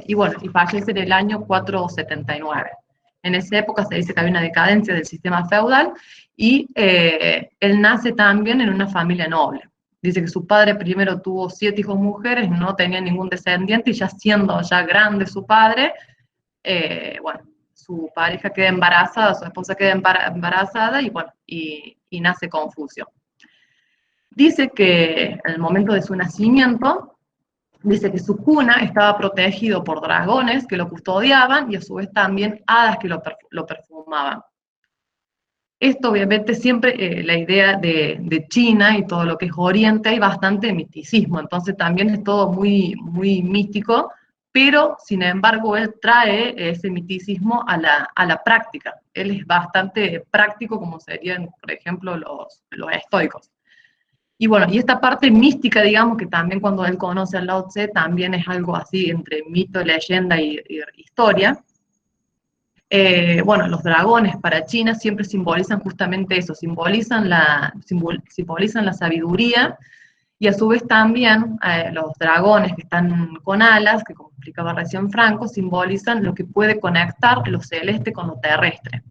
y bueno, y fallece en el año 479. En esa época se dice que había una decadencia del sistema feudal, y él nace también en una familia noble. Dice que su padre primero tuvo 7 hijos mujeres, no tenía ningún descendiente, y ya siendo ya grande su padre, bueno, su pareja queda embarazada, su esposa queda embarazada, y bueno, y nace Confucio. Dice que en el momento de su nacimiento, dice que su cuna estaba protegido por dragones que lo custodiaban, y a su vez también hadas que lo perfumaban. Esto obviamente siempre, la idea de China y todo lo que es Oriente, hay bastante misticismo, entonces también es todo muy, muy místico, pero sin embargo él trae ese misticismo a la práctica. Él es bastante práctico, como serían, por ejemplo, los estoicos. Y bueno, y esta parte mística, digamos, que también cuando él conoce a Lao Tse, también es algo así entre mito, leyenda y historia. Bueno, los dragones para China siempre simbolizan justamente eso, simbolizan la sabiduría, y a su vez también los dragones que están con alas, que como explicaba recién Franco, simbolizan lo que puede conectar lo celeste con lo terrestre.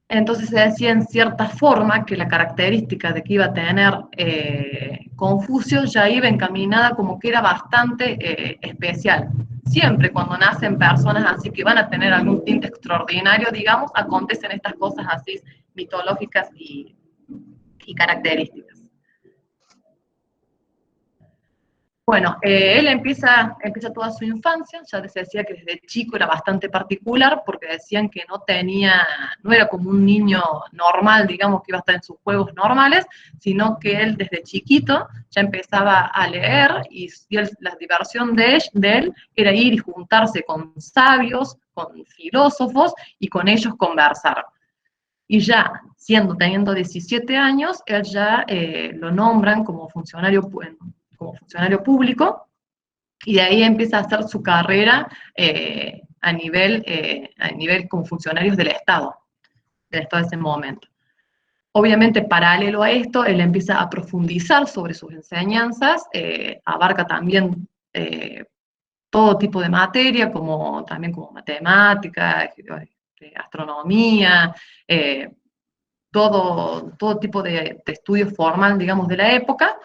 Entonces se decía en cierta forma que la característica de que iba a tener Confucio ya iba encaminada como que era bastante especial. Siempre cuando nacen personas así que van a tener algún tinte extraordinario, digamos, acontecen estas cosas así mitológicas y características. Bueno, él empieza toda su infancia, ya se decía que desde chico era bastante particular, porque decían que no era como un niño normal, digamos, que iba a estar en sus juegos normales, sino que él desde chiquito ya empezaba a leer, y la diversión de él era ir y juntarse con sabios, con filósofos, y con ellos conversar. Y ya teniendo 17 años, él ya lo nombran como funcionario público, y de ahí empieza a hacer su carrera a nivel como funcionarios del Estado de ese momento. Obviamente, paralelo a esto, él empieza a profundizar sobre sus enseñanzas, abarca también todo tipo de materia, también como matemática, astronomía, todo tipo de estudio formal, digamos, de la época,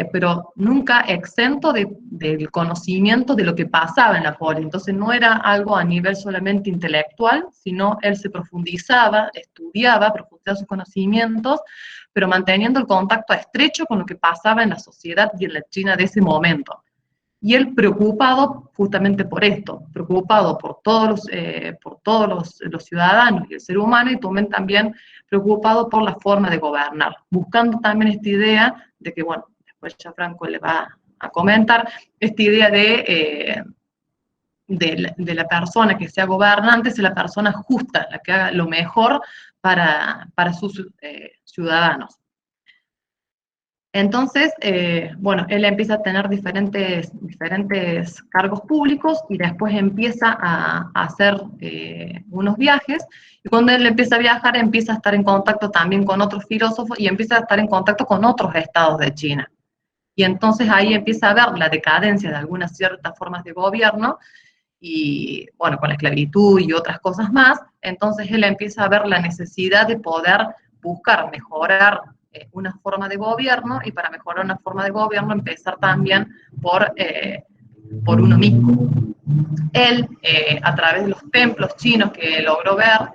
pero nunca exento del conocimiento de lo que pasaba en la poli. Entonces no era algo a nivel solamente intelectual, sino él se profundizaba sus conocimientos, pero manteniendo el contacto estrecho con lo que pasaba en la sociedad y en la China de ese momento. Y él preocupado justamente por esto, preocupado por todos los ciudadanos y el ser humano, y también preocupado por la forma de gobernar, buscando también esta idea de que, bueno, después ya Franco le va a comentar, esta idea de la persona que sea gobernante, es la persona justa, la que haga lo mejor para sus ciudadanos. Entonces, bueno, él empieza a tener diferentes cargos públicos, y después empieza a hacer unos viajes, y cuando él empieza a viajar, empieza a estar en contacto también con otros filósofos, y empieza a estar en contacto con otros estados de China. Y entonces ahí empieza a ver la decadencia de algunas ciertas formas de gobierno, y bueno, con la esclavitud y otras cosas más. Entonces él empieza a ver la necesidad de poder buscar mejorar una forma de gobierno, y para mejorar una forma de gobierno empezar también por uno mismo. Él, a través de los templos chinos que logró ver,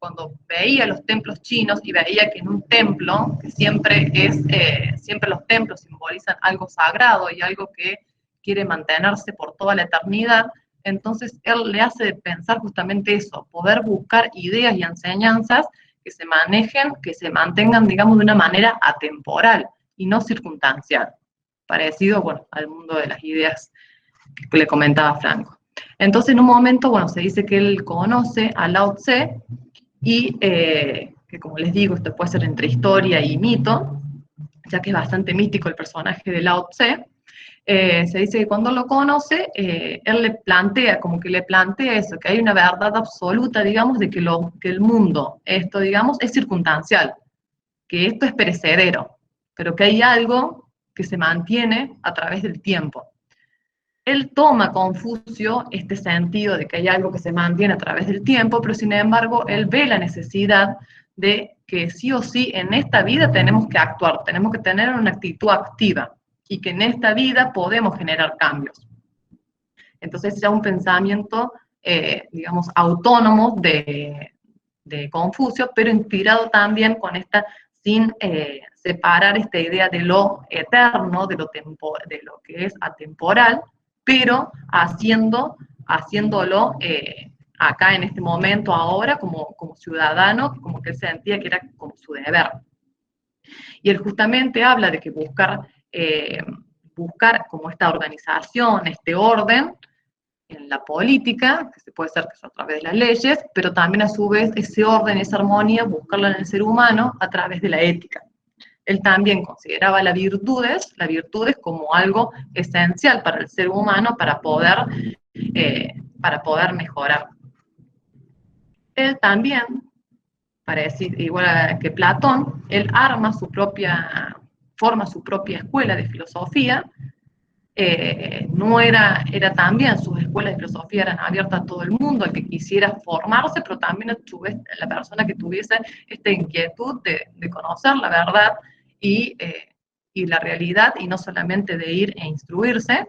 cuando veía los templos chinos y veía que en un templo, que siempre los templos simbolizan algo sagrado y algo que quiere mantenerse por toda la eternidad, entonces él le hace pensar justamente eso, poder buscar ideas y enseñanzas que se manejen, que se mantengan, digamos, de una manera atemporal y no circunstancial, parecido, bueno, al mundo de las ideas que le comentaba Franco. Entonces, en un momento, bueno, se dice que él conoce a Lao Tse y que, como les digo, esto puede ser entre historia y mito, ya que es bastante místico el personaje de Lao Tse. Se dice que cuando lo conoce, él le plantea, como que le plantea eso, que hay una verdad absoluta, digamos, de que el mundo, esto, digamos, es circunstancial, que esto es perecedero, pero que hay algo que se mantiene a través del tiempo. Él toma Confucio este sentido de que hay algo que se mantiene a través del tiempo, pero sin embargo, él ve la necesidad de que sí o sí en esta vida tenemos que actuar, tenemos que tener una actitud activa y que en esta vida podemos generar cambios. Entonces, ya un pensamiento, digamos, autónomo de Confucio, pero inspirado también con esta, sin separar esta idea de lo eterno, de lo que es atemporal, pero haciéndolo acá en este momento, ahora, como ciudadano, como que él sentía que era como su deber. Y él justamente habla de que buscar como esta organización, este orden en la política, que se puede hacer que es a través de las leyes, pero también a su vez ese orden, esa armonía, buscarla en el ser humano a través de la ética. Él también consideraba las virtudes como algo esencial para el ser humano para poder mejorar. Él también, para decir, igual que Platón, él forma su propia escuela de filosofía. No era también, sus escuelas de filosofía eran abiertas a todo el mundo, al que quisiera formarse, pero también a su vez la persona que tuviese esta inquietud de conocer la verdad y la realidad, y no solamente de ir e instruirse,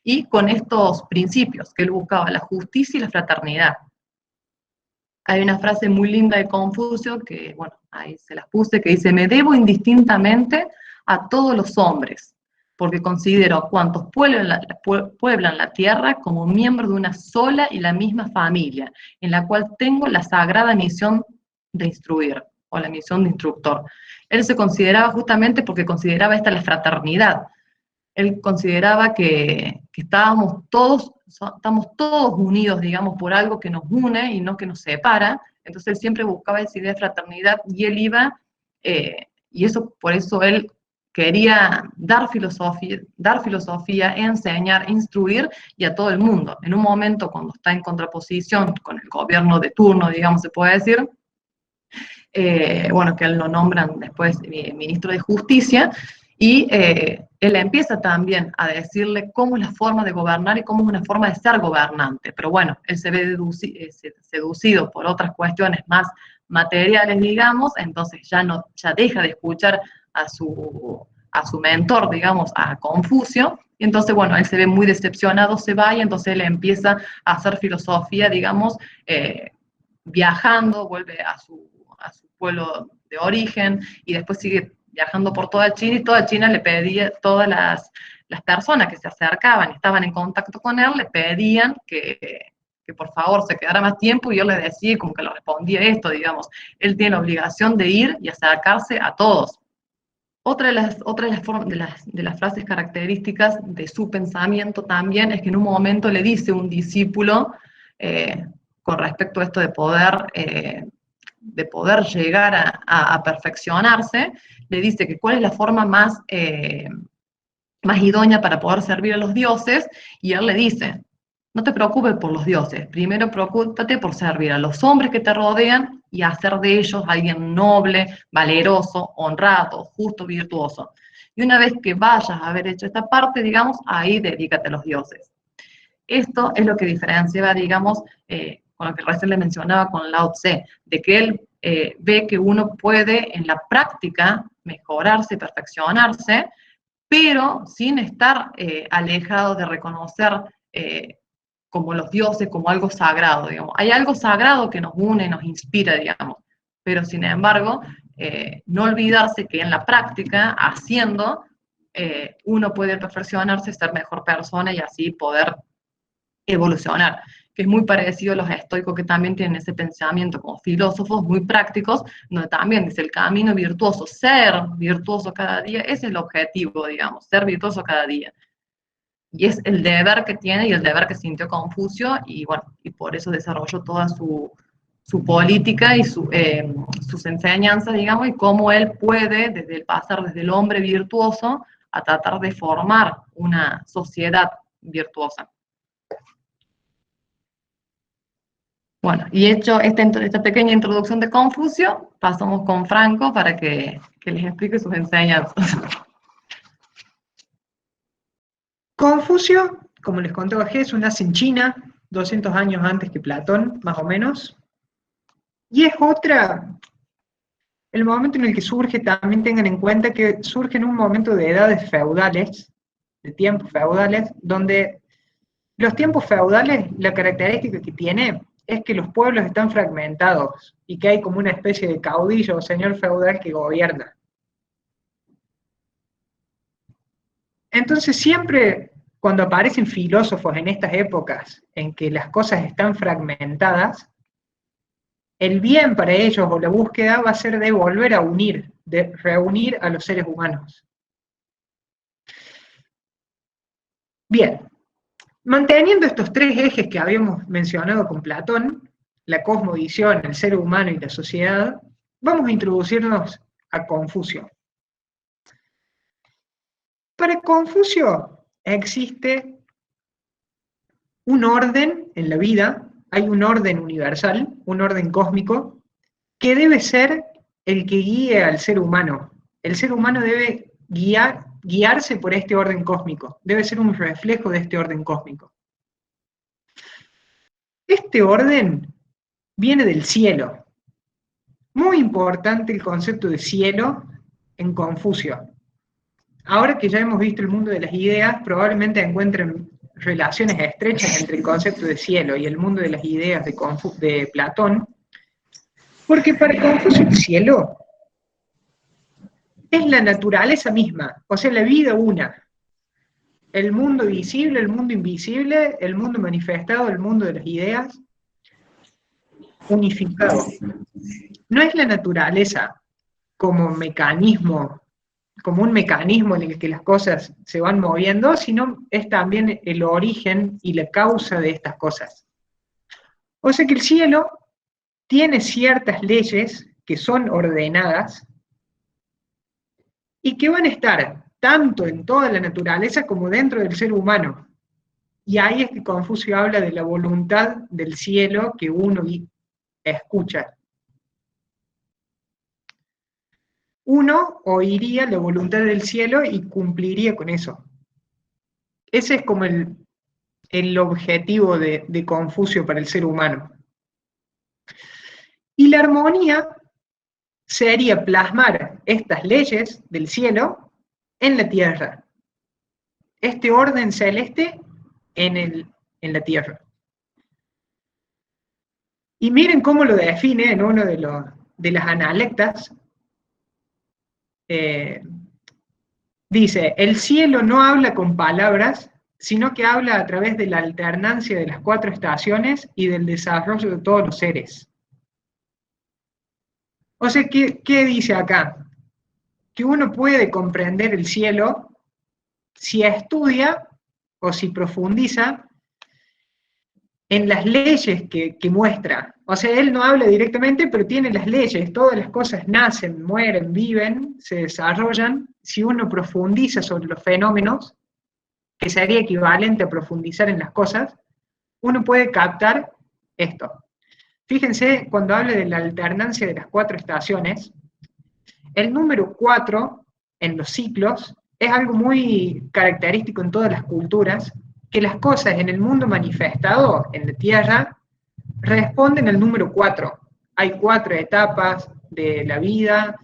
y con estos principios que él buscaba, la justicia y la fraternidad. Hay una frase muy linda de Confucio, que, bueno, ahí se las puse, que dice: me debo indistintamente a todos los hombres, porque considero a cuantos pueblan la tierra como miembros de una sola y la misma familia, en la cual tengo la sagrada misión de instruir, o la misión de instructor. Él se consideraba justamente porque consideraba esta la fraternidad. Él consideraba que estamos todos unidos, digamos, por algo que nos une y no que nos separa. Entonces él siempre buscaba esa idea de fraternidad y él iba, y por eso él quería dar filosofía, enseñar, instruir y a todo el mundo. En un momento cuando está en contraposición con el gobierno de turno, digamos, se puede decir, bueno, que él lo nombran después ministro de Justicia, y él empieza también a decirle cómo es la forma de gobernar y cómo es una forma de ser gobernante. Pero bueno, él se ve seducido por otras cuestiones más materiales, digamos, entonces ya deja de escuchar a su mentor, digamos, a Confucio, y entonces, bueno, él se ve muy decepcionado, se va, y entonces él empieza a hacer filosofía, digamos, viajando, vuelve a su pueblo de origen, y después sigue viajando por toda China, y toda China le pedía, todas las personas que se acercaban, estaban en contacto con él, le pedían que por favor se quedara más tiempo, y yo le decía, como que le respondía esto, digamos, él tiene la obligación de ir y acercarse a todos. Otra de las frases características de su pensamiento también es que en un momento le dice un discípulo, con respecto a esto de poder llegar a perfeccionarse, le dice que cuál es la forma más idónea para poder servir a los dioses, y él le dice: no te preocupes por los dioses, primero preocúpate por servir a los hombres que te rodean y hacer de ellos alguien noble, valeroso, honrado, justo, virtuoso. Y una vez que vayas a haber hecho esta parte, digamos, ahí dedícate a los dioses. Esto es lo que diferenciaba, digamos, con lo que recién le mencionaba con Lao Tse, de que él ve que uno puede en la práctica mejorarse, perfeccionarse, pero sin estar alejado de reconocer como los dioses, como algo sagrado, digamos. Hay algo sagrado que nos une, nos inspira, digamos, pero sin embargo, no olvidarse que en la práctica, haciendo, uno puede perfeccionarse, ser mejor persona y así poder evolucionar. que es muy parecido a los estoicos, que también tienen ese pensamiento como filósofos muy prácticos, donde también dice el camino virtuoso, ser virtuoso cada día, ese es el objetivo, digamos, ser virtuoso cada día. Y es el deber que tiene y el deber que sintió Confucio, y bueno, y por eso desarrolló toda su política y sus enseñanzas, digamos, y cómo él puede, desde el pasar desde el hombre virtuoso a tratar de formar una sociedad virtuosa. Bueno, y hecho esta pequeña introducción de Confucio, pasamos con Franco para que les explique sus enseñanzas. Confucio, como les contaba Jesús, nace en China, 200 años antes que Platón, más o menos. Y es el momento en el que surge, también tengan en cuenta que surge en un momento de edades feudales, de tiempos feudales, donde los tiempos feudales, la característica que tiene es que los pueblos están fragmentados y que hay como una especie de caudillo o señor feudal que gobierna. Entonces siempre cuando aparecen filósofos en estas épocas en que las cosas están fragmentadas, el bien para ellos o la búsqueda va a ser de volver a unir, de reunir a los seres humanos. Bien, manteniendo estos tres ejes que habíamos mencionado con Platón, la cosmovisión, el ser humano y la sociedad, vamos a introducirnos a Confucio. Para Confucio existe un orden en la vida, hay un orden universal, un orden cósmico, que debe ser el que guíe al ser humano. El ser humano debe guiarse por este orden cósmico, debe ser un reflejo de este orden cósmico. Este orden viene del cielo. Muy importante el concepto de cielo en Confucio. Ahora que ya hemos visto el mundo de las ideas, probablemente encuentren relaciones estrechas entre el concepto de cielo y el mundo de las ideas de Platón, porque para Confucio el cielo es la naturaleza misma, o sea, la vida una. El mundo visible, el mundo invisible, el mundo manifestado, el mundo de las ideas, unificado. No es la naturaleza como mecanismo, como un mecanismo en el que las cosas se van moviendo, sino es también el origen y la causa de estas cosas. O sea que el cielo tiene ciertas leyes que son ordenadas y que van a estar tanto en toda la naturaleza como dentro del ser humano. Y ahí es que Confucio habla de la voluntad del cielo que uno escucha. Uno oiría la voluntad del cielo y cumpliría con eso. Ese es como el objetivo de Confucio para el ser humano. Y la armonía sería plasmar estas leyes del cielo en la tierra. Este orden celeste en la tierra. Y miren cómo lo define en uno de las analectas. Dice, el cielo no habla con palabras, sino que habla a través de la alternancia de las 4 estaciones y del desarrollo de todos los seres. O sea, ¿qué dice acá? Que uno puede comprender el cielo si estudia o si profundiza en las leyes que muestra. O sea, él no habla directamente, pero tiene las leyes, todas las cosas nacen, mueren, viven, se desarrollan. Si uno profundiza sobre los fenómenos, que sería equivalente a profundizar en las cosas, uno puede captar esto. Fíjense, cuando habla de la alternancia de las 4 estaciones, el número 4 en los ciclos es algo muy característico en todas las culturas, que las cosas en el mundo manifestado, en la Tierra, responden al número 4. Hay 4 etapas de la vida,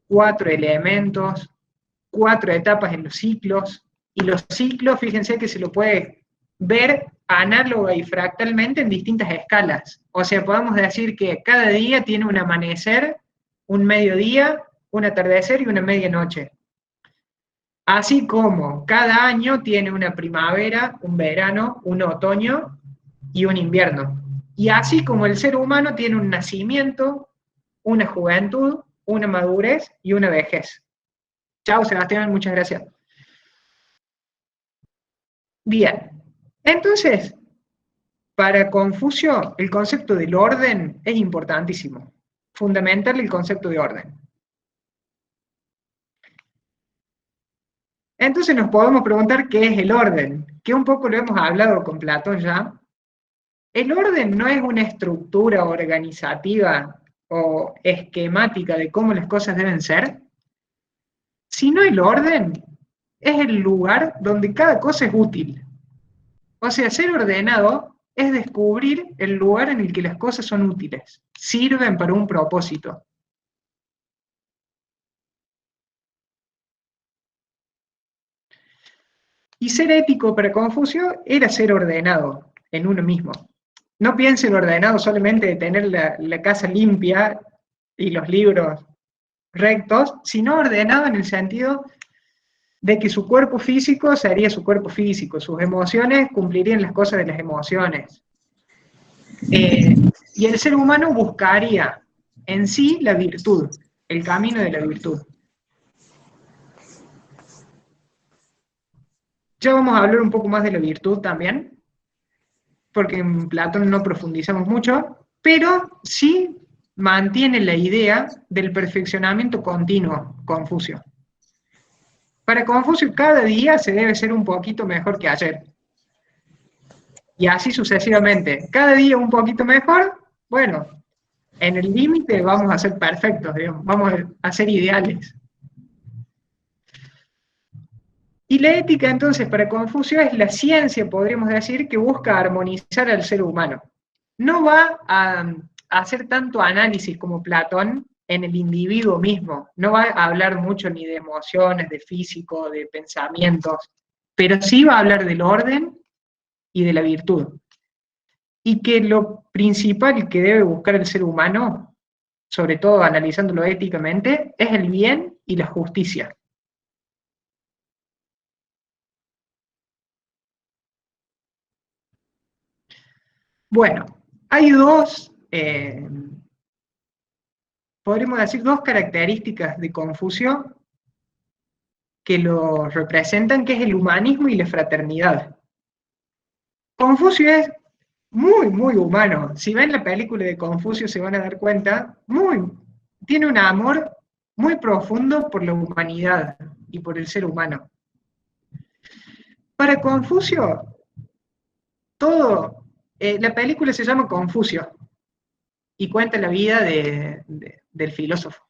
4 elementos, 4 etapas en los ciclos, y los ciclos, fíjense que se lo puede ver análoga y fractalmente en distintas escalas. O sea, podemos decir que cada día tiene un amanecer, un mediodía, un atardecer y una medianoche. Así como cada año tiene una primavera, un verano, un otoño y un invierno. Y así como el ser humano tiene un nacimiento, una juventud, una madurez y una vejez. Chao, Sebastián, muchas gracias. Bien, entonces, para Confucio, el concepto del orden es importantísimo. Fundamental el concepto de orden. Entonces nos podemos preguntar qué es el orden, que un poco lo hemos hablado con Platón ya. El orden no es una estructura organizativa o esquemática de cómo las cosas deben ser, sino el orden es el lugar donde cada cosa es útil. O sea, ser ordenado es descubrir el lugar en el que las cosas son útiles, sirven para un propósito. Y ser ético para Confucio era ser ordenado en uno mismo. No piensen ordenado solamente de tener la casa limpia y los libros rectos, sino ordenado en el sentido de que su cuerpo físico sería su cuerpo físico, sus emociones cumplirían las cosas de las emociones. Y el ser humano buscaría en sí la virtud, el camino de la virtud. Ya vamos a hablar un poco más de la virtud también, porque en Platón no profundizamos mucho, pero sí mantiene la idea del perfeccionamiento continuo, Confucio. Para Confucio, cada día se debe ser un poquito mejor que ayer. Y así sucesivamente. Cada día un poquito mejor, bueno, en el límite vamos a ser perfectos, digamos, vamos a ser ideales. Y la ética, entonces, para Confucio es la ciencia, podríamos decir, que busca armonizar al ser humano. No va a hacer tanto análisis como Platón en el individuo mismo, no va a hablar mucho ni de emociones, de físico, de pensamientos, pero sí va a hablar del orden y de la virtud. Y que lo principal que debe buscar el ser humano, sobre todo analizándolo éticamente, es el bien y la justicia. Bueno, hay podríamos decir, dos características de Confucio que lo representan, que es el humanismo y la fraternidad. Confucio es muy, muy humano. Si ven la película de Confucio se van a dar cuenta, tiene un amor muy profundo por la humanidad y por el ser humano. Para Confucio, la película se llama Confucio y cuenta la vida del filósofo,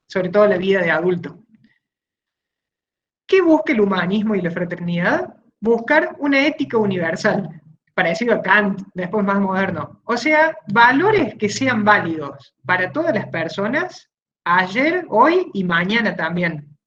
sobre todo la vida de adulto. ¿Qué busca el humanismo y la fraternidad? Buscar una ética universal, parecido a Kant, después más moderno. O sea, valores que sean válidos para todas las personas, ayer, hoy y mañana también.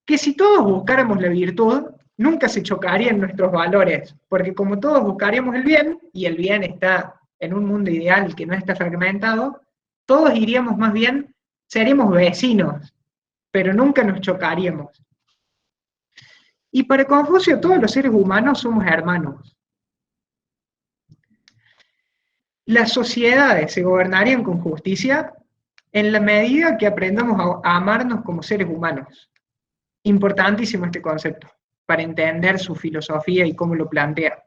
Que si todos buscáramos la virtud, nunca se chocarían nuestros valores, porque como todos buscaríamos el bien, y el bien está en un mundo ideal que no está fragmentado, todos iríamos más bien, seríamos vecinos, pero nunca nos chocaríamos. Y para Confucio todos los seres humanos somos hermanos. Las sociedades se gobernarían con justicia en la medida que aprendamos a amarnos como seres humanos. Importantísimo este concepto, para entender su filosofía y cómo lo plantea.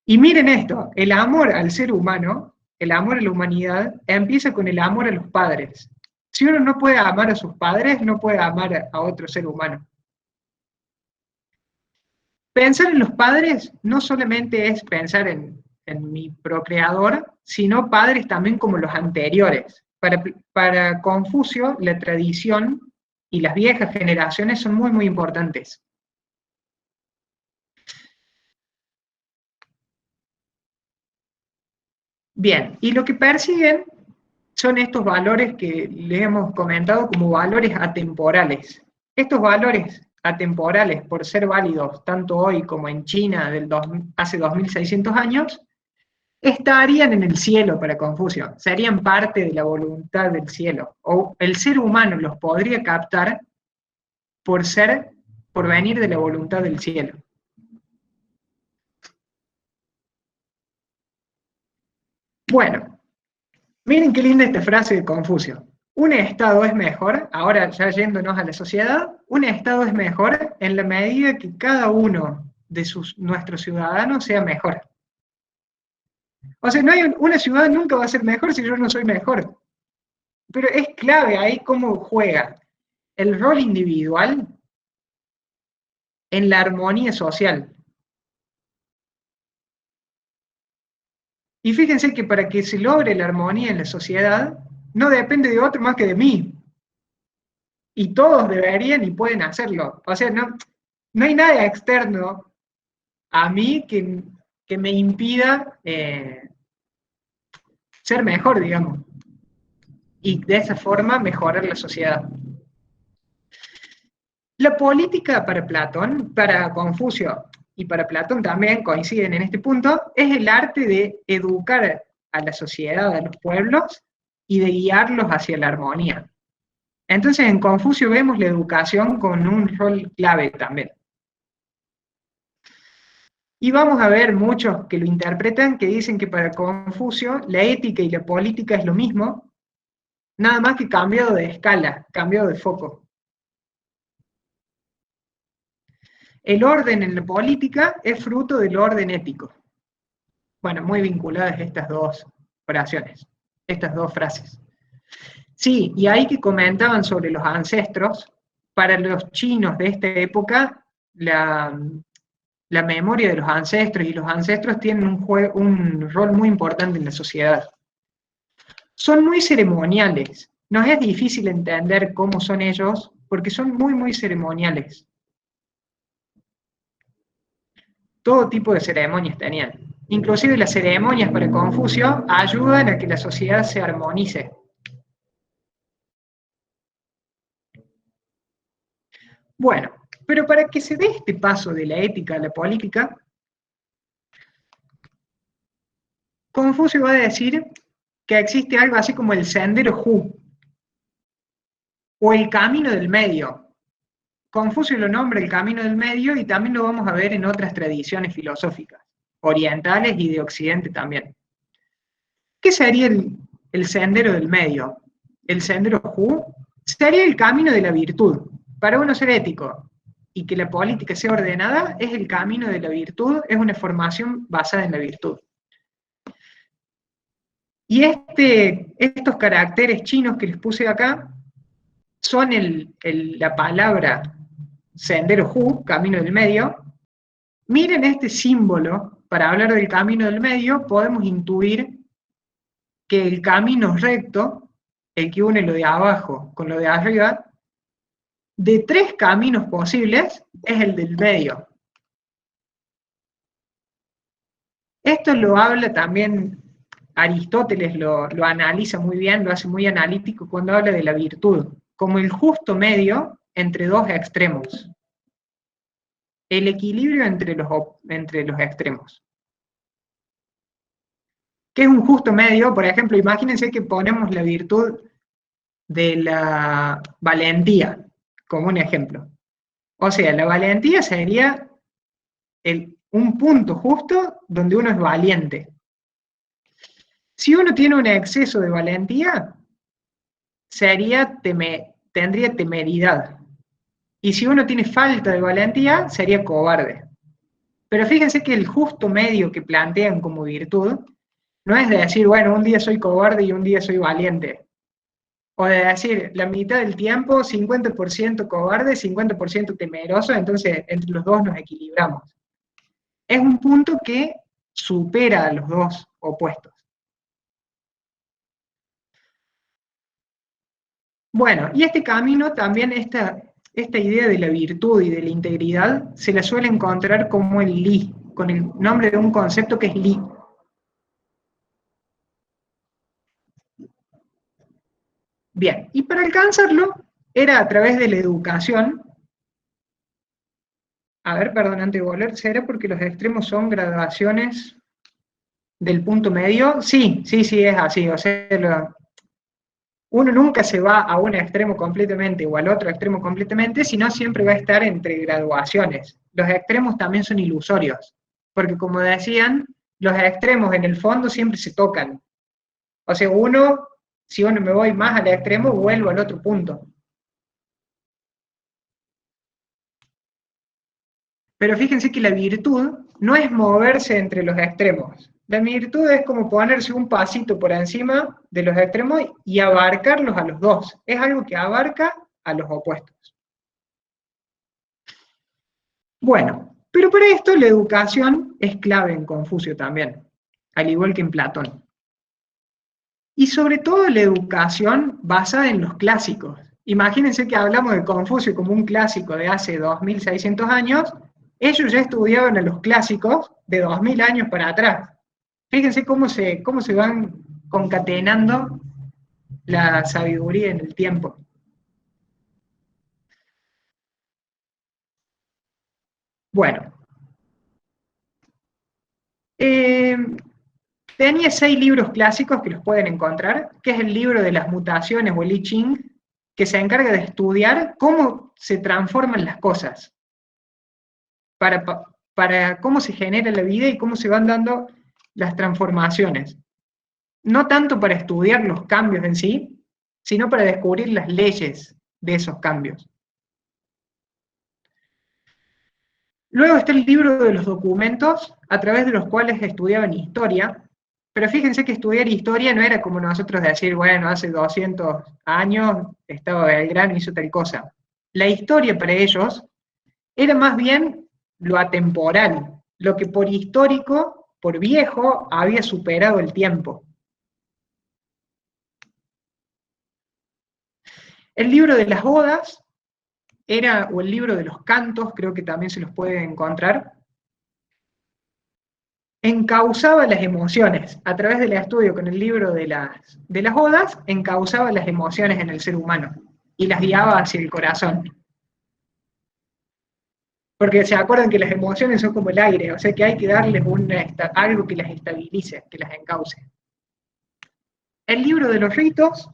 Y miren esto, el amor al ser humano, el amor a la humanidad, empieza con el amor a los padres. Si uno no puede amar a sus padres, no puede amar a otro ser humano. Pensar en los padres no solamente es pensar en mi procreador, sino padres también como los anteriores. Para Confucio, la tradición y las viejas generaciones son muy, muy importantes. Bien, y lo que persiguen son estos valores que les hemos comentado como valores atemporales. Estos valores atemporales, por ser válidos tanto hoy como en China hace 2600 años, estarían en el cielo para Confucio, serían parte de la voluntad del cielo, o el ser humano los podría captar por venir de la voluntad del cielo. Bueno, miren qué linda esta frase de Confucio. Un Estado es mejor, ahora ya yéndonos a la sociedad, un Estado es mejor en la medida que cada uno de nuestros ciudadanos sea mejor. O sea, no hay una ciudad nunca va a ser mejor si yo no soy mejor. Pero es clave ahí cómo juega el rol individual en la armonía social. Y fíjense que para que se logre la armonía en la sociedad, no depende de otro más que de mí. Y todos deberían y pueden hacerlo. O sea, no hay nada externo a mí que me impida ser mejor, digamos. Y de esa forma mejorar la sociedad. La política para Platón, para Confucio y para Platón también coinciden en este punto, es el arte de educar a la sociedad, a los pueblos, y de guiarlos hacia la armonía. Entonces en Confucio vemos la educación con un rol clave también. Y vamos a ver muchos que lo interpretan, que dicen que para Confucio la ética y la política es lo mismo, nada más que cambiado de escala, cambiado de foco. El orden en la política es fruto del orden ético. Bueno, muy vinculadas estas dos oraciones, estas dos frases. Sí, y ahí que comentaban sobre los ancestros, para los chinos de esta época, la memoria de los ancestros y los ancestros tienen un rol muy importante en la sociedad. Son muy ceremoniales, nos es difícil entender cómo son ellos, porque son muy, muy ceremoniales. Todo tipo de ceremonias tenían. Inclusive las ceremonias para Confucio ayudan a que la sociedad se armonice. Bueno, pero para que se dé este paso de la ética a la política, Confucio va a decir que existe algo así como el sendero Hu, o el camino del medio. Confucio lo nombra el camino del medio y también lo vamos a ver en otras tradiciones filosóficas, orientales y de Occidente también. ¿Qué sería el sendero del medio? El sendero Hu sería el camino de la virtud. Para uno ser ético y que la política sea ordenada, es el camino de la virtud, es una formación basada en la virtud. Y estos caracteres chinos que les puse acá son la palabra sendero Hu, camino del medio. Miren este símbolo, para hablar del camino del medio, podemos intuir que el camino recto, el que une lo de abajo con lo de arriba, de 3 caminos posibles, es el del medio. Esto lo habla también Aristóteles, lo analiza muy bien, lo hace muy analítico cuando habla de la virtud, como el justo medio entre 2 extremos. El equilibrio entre los extremos. ¿Qué es un justo medio? Por ejemplo, imagínense que ponemos la virtud de la valentía como un ejemplo. O sea, la valentía sería un punto justo donde uno es valiente. Si uno tiene un exceso de valentía, tendría temeridad. Y si uno tiene falta de valentía, sería cobarde. Pero fíjense que el justo medio que plantean como virtud no es de decir, bueno, un día soy cobarde y un día soy valiente. O de decir, la mitad del tiempo, 50% cobarde, 50% temeroso, entonces entre los dos nos equilibramos. Es un punto que supera a los dos opuestos. Bueno, y este camino también, esta idea de la virtud y de la integridad, se la suele encontrar como el Li, con el nombre de un concepto que es Li. Bien, y para alcanzarlo, era a través de la educación. A ver, perdón, antes de volver, ¿será porque los extremos son graduaciones del punto medio? Sí, es así, o sea, uno nunca se va a un extremo completamente o al otro extremo completamente, sino siempre va a estar entre graduaciones. Los extremos también son ilusorios, porque como decían, los extremos en el fondo siempre se tocan, O sea, si uno me voy más al extremo, vuelvo al otro punto. Pero fíjense que la virtud no es moverse entre los extremos. La virtud es como ponerse un pasito por encima de los extremos y abarcarlos a los dos. Es algo que abarca a los opuestos. Bueno, pero para esto la educación es clave en Confucio también, al igual que en Platón. Y sobre todo la educación basada en los clásicos. Imagínense que hablamos de Confucio como un clásico de hace 2600 años, ellos ya estudiaban a los clásicos de 2000 años para atrás. Fíjense cómo se van concatenando la sabiduría en el tiempo. Bueno. Tenía 6 libros clásicos que los pueden encontrar, que es el libro de las mutaciones o el I Ching, que se encarga de estudiar cómo se transforman las cosas, para cómo se genera la vida y cómo se van dando las transformaciones. No tanto para estudiar los cambios en sí, sino para descubrir las leyes de esos cambios. Luego está el libro de los documentos, a través de los cuales estudiaban historia, pero fíjense que estudiar historia no era como nosotros decir, bueno, hace 200 años estaba Belgrano y hizo tal cosa. La historia para ellos era más bien lo atemporal, lo que por histórico, por viejo, había superado el tiempo. El libro de las odas o el libro de los cantos, creo que también se los puede encontrar, encauzaba las emociones. A través del estudio con el libro de las odas, encauzaba las emociones en el ser humano y las guiaba hacia el corazón. Porque se acuerdan que las emociones son como el aire, o sea que hay que darles algo que las estabilice, que las encauce. El libro de los ritos,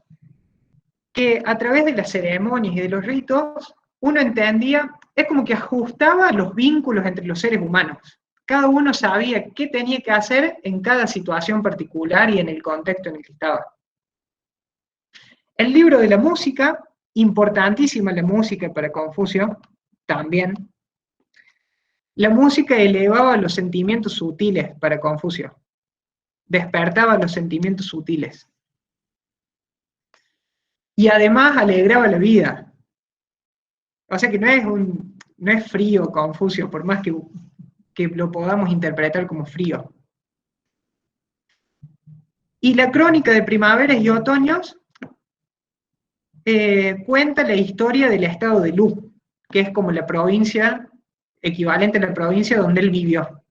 que a través de las ceremonias y de los ritos, uno entendía, es como que ajustaba los vínculos entre los seres humanos. Cada uno sabía qué tenía que hacer en cada situación particular y en el contexto en el que estaba. El libro de la música, importantísima la música para Confucio, también. La música elevaba los sentimientos sutiles para Confucio, despertaba los sentimientos sutiles. Y además alegraba la vida. O sea que no es frío Confucio, por más que lo podamos interpretar como frío. Y la crónica de primaveras y otoños cuenta la historia del estado de Lu, que es como la provincia, equivalente a la provincia donde él vivió.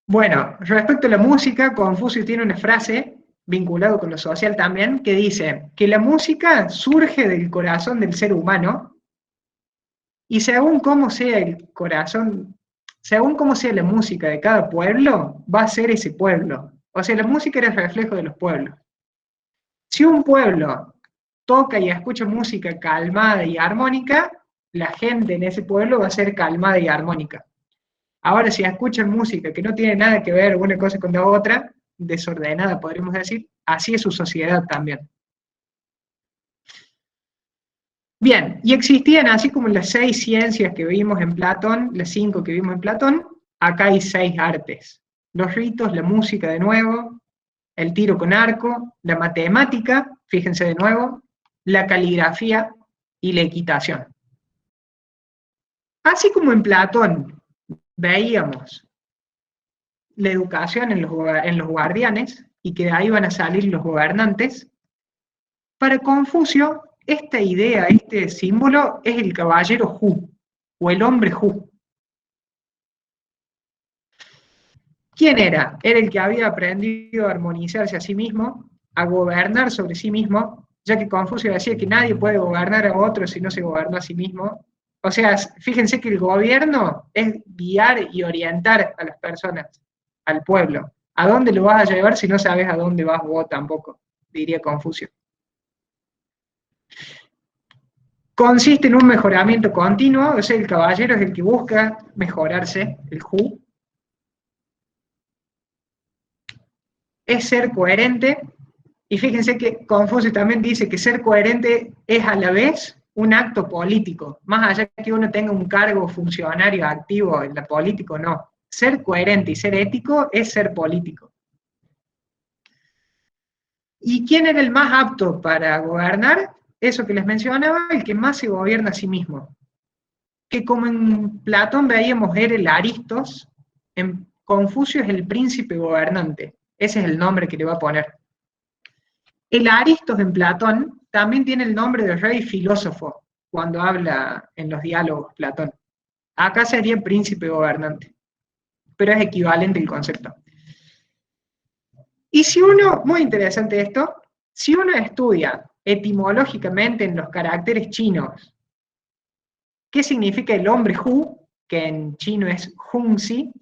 Bueno, respecto a la música, Confucio tiene una frase, vinculado con lo social también, que dice que la música surge del corazón del ser humano, y según cómo sea el corazón, según cómo sea la música de cada pueblo, va a ser ese pueblo. O sea, la música era el reflejo de los pueblos. Si un pueblo toca y escucha música calmada y armónica, la gente en ese pueblo va a ser calmada y armónica. Ahora, si escuchan música que no tiene nada que ver una cosa con la otra, desordenada podríamos decir, así es su sociedad también. Bien, y existían, así como las 6 ciencias que vimos en Platón, las 5 que vimos en Platón, acá hay 6 artes. Los ritos, la música de nuevo, el tiro con arco, la matemática, fíjense de nuevo, la caligrafía y la equitación. Así como en Platón veíamos la educación en los guardianes, y que de ahí van a salir los gobernantes, para Confucio, esta idea, este símbolo, es el caballero Hu, o el hombre Hu. ¿Quién era? Era el que había aprendido a armonizarse a sí mismo, a gobernar sobre sí mismo, ya que Confucio decía que nadie puede gobernar a otro si no se gobernó a sí mismo. O sea, fíjense que el gobierno es guiar y orientar a las personas, al pueblo. ¿A dónde lo vas a llevar si no sabes a dónde vas vos tampoco? Diría Confucio. Consiste en un mejoramiento continuo, o sea, el caballero es el que busca mejorarse, el Hu. es ser coherente, y fíjense que Confucio también dice que ser coherente es a la vez un acto político, más allá de que uno tenga un cargo funcionario activo en la política, no. Ser coherente y ser ético es ser político. ¿Y quién era el más apto para gobernar? Eso que les mencionaba, el que más se gobierna a sí mismo. Que como en Platón veíamos era el Aristos, en Confucio es el príncipe gobernante. Ese es el nombre que le va a poner. El Aristos en Platón también tiene el nombre de rey filósofo, cuando habla en los diálogos Platón. Acá sería príncipe gobernante, pero es equivalente el concepto. Y si uno, muy interesante esto, si uno estudia etimológicamente en los caracteres chinos, ¿qué significa el hombre Hu? Que en chino es Junxi,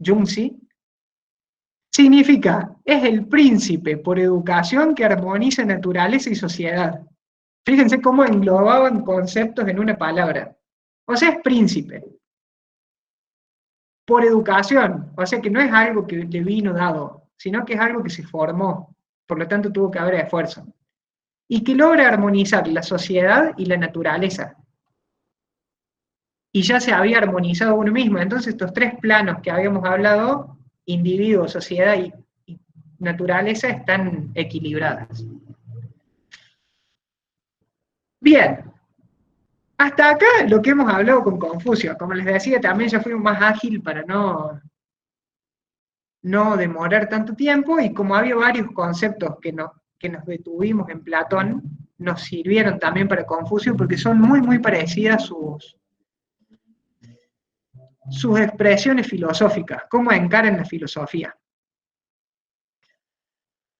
significa, es el príncipe por educación que armoniza naturaleza y sociedad. Fíjense cómo englobaban conceptos en una palabra. O sea, es príncipe. Por educación, o sea que no es algo que le vino dado, sino que es algo que se formó, por lo tanto tuvo que haber esfuerzo. Y que logra armonizar la sociedad y la naturaleza. Y ya se había armonizado uno mismo, entonces estos tres planos que habíamos hablado, individuo, sociedad y naturaleza, están equilibradas. Bien, hasta acá lo que hemos hablado con Confucio. Como les decía, también ya fuimos más ágil para no demorar tanto tiempo, y como había varios conceptos que nos detuvimos en Platón, nos sirvieron también para Confucio porque son muy, muy parecidas sus expresiones filosóficas, cómo encaran la filosofía.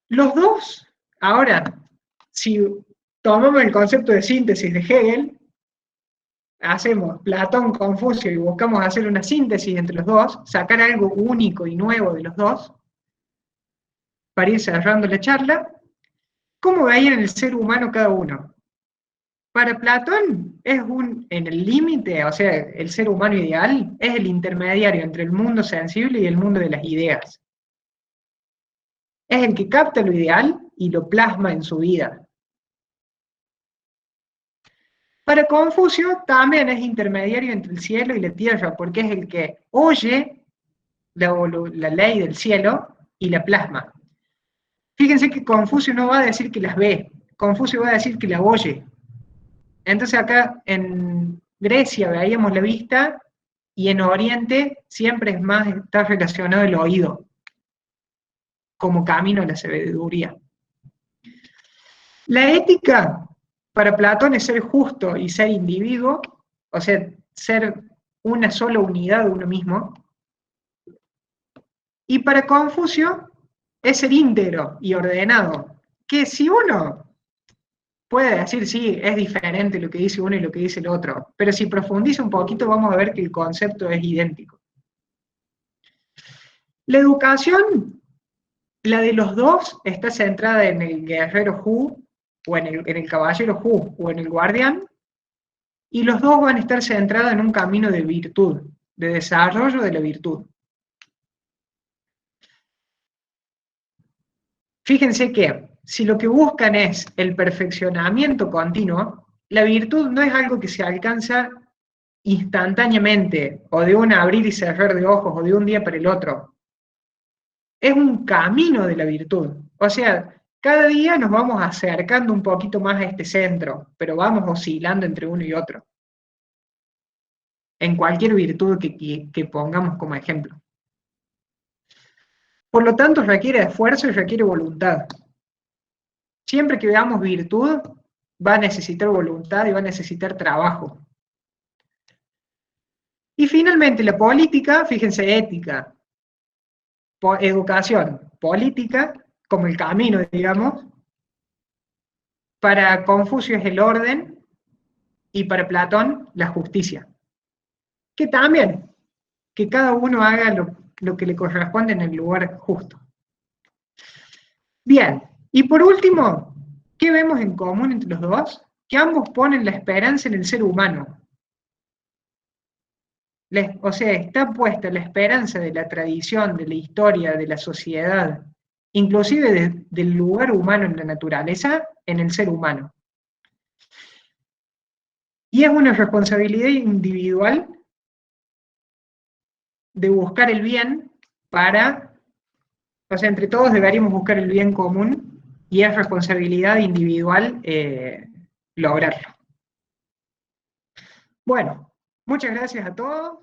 Los dos, ahora, si tomamos el concepto de síntesis de Hegel, hacemos Platón, Confucio y buscamos hacer una síntesis entre los dos, sacar algo único y nuevo de los dos, para ir cerrando la charla, ¿cómo veían el ser humano cada uno? Para Platón es en el límite, o sea, el ser humano ideal es el intermediario entre el mundo sensible y el mundo de las ideas. Es el que capta lo ideal y lo plasma en su vida. Para Confucio también es intermediario entre el cielo y la tierra, porque es el que oye la ley del cielo y la plasma. Fíjense que Confucio no va a decir que las ve, Confucio va a decir que la oye. Entonces acá en Grecia veíamos la vista, y en Oriente siempre es más, está relacionado el oído, como camino a la sabiduría. La ética para Platón es ser justo y ser individuo, o sea, ser una sola unidad de uno mismo. Y para Confucio es ser íntegro y ordenado, que si uno puede decir, sí, es diferente lo que dice uno y lo que dice el otro, pero si profundiza un poquito vamos a ver que el concepto es idéntico. La educación, la de los dos, está centrada en el guerrero Hu, o en el caballero Hu, o en el guardián, y los dos van a estar centrados en un camino de virtud, de desarrollo de la virtud. Fíjense que si lo que buscan es el perfeccionamiento continuo, la virtud no es algo que se alcanza instantáneamente, o de un abrir y cerrar de ojos, o de un día para el otro. Es un camino de la virtud. O sea, cada día nos vamos acercando un poquito más a este centro, pero vamos oscilando entre uno y otro. En cualquier virtud que pongamos como ejemplo. Por lo tanto, requiere esfuerzo y requiere voluntad. Siempre que veamos virtud, va a necesitar voluntad y va a necesitar trabajo. Y finalmente, la política, fíjense, ética, educación, política, como el camino, digamos. Para Confucio es el orden, y para Platón, la justicia. Que también, que cada uno haga lo que le corresponde en el lugar justo. Bien, y por último, ¿qué vemos en común entre los dos? Que ambos ponen la esperanza en el ser humano. O sea, está puesta la esperanza de la tradición, de la historia, de la sociedad, inclusive del lugar humano en la naturaleza, en el ser humano. Y es una responsabilidad individual de buscar el bien o sea, entre todos deberíamos buscar el bien común, y es responsabilidad individual lograrlo. Bueno, muchas gracias a todos.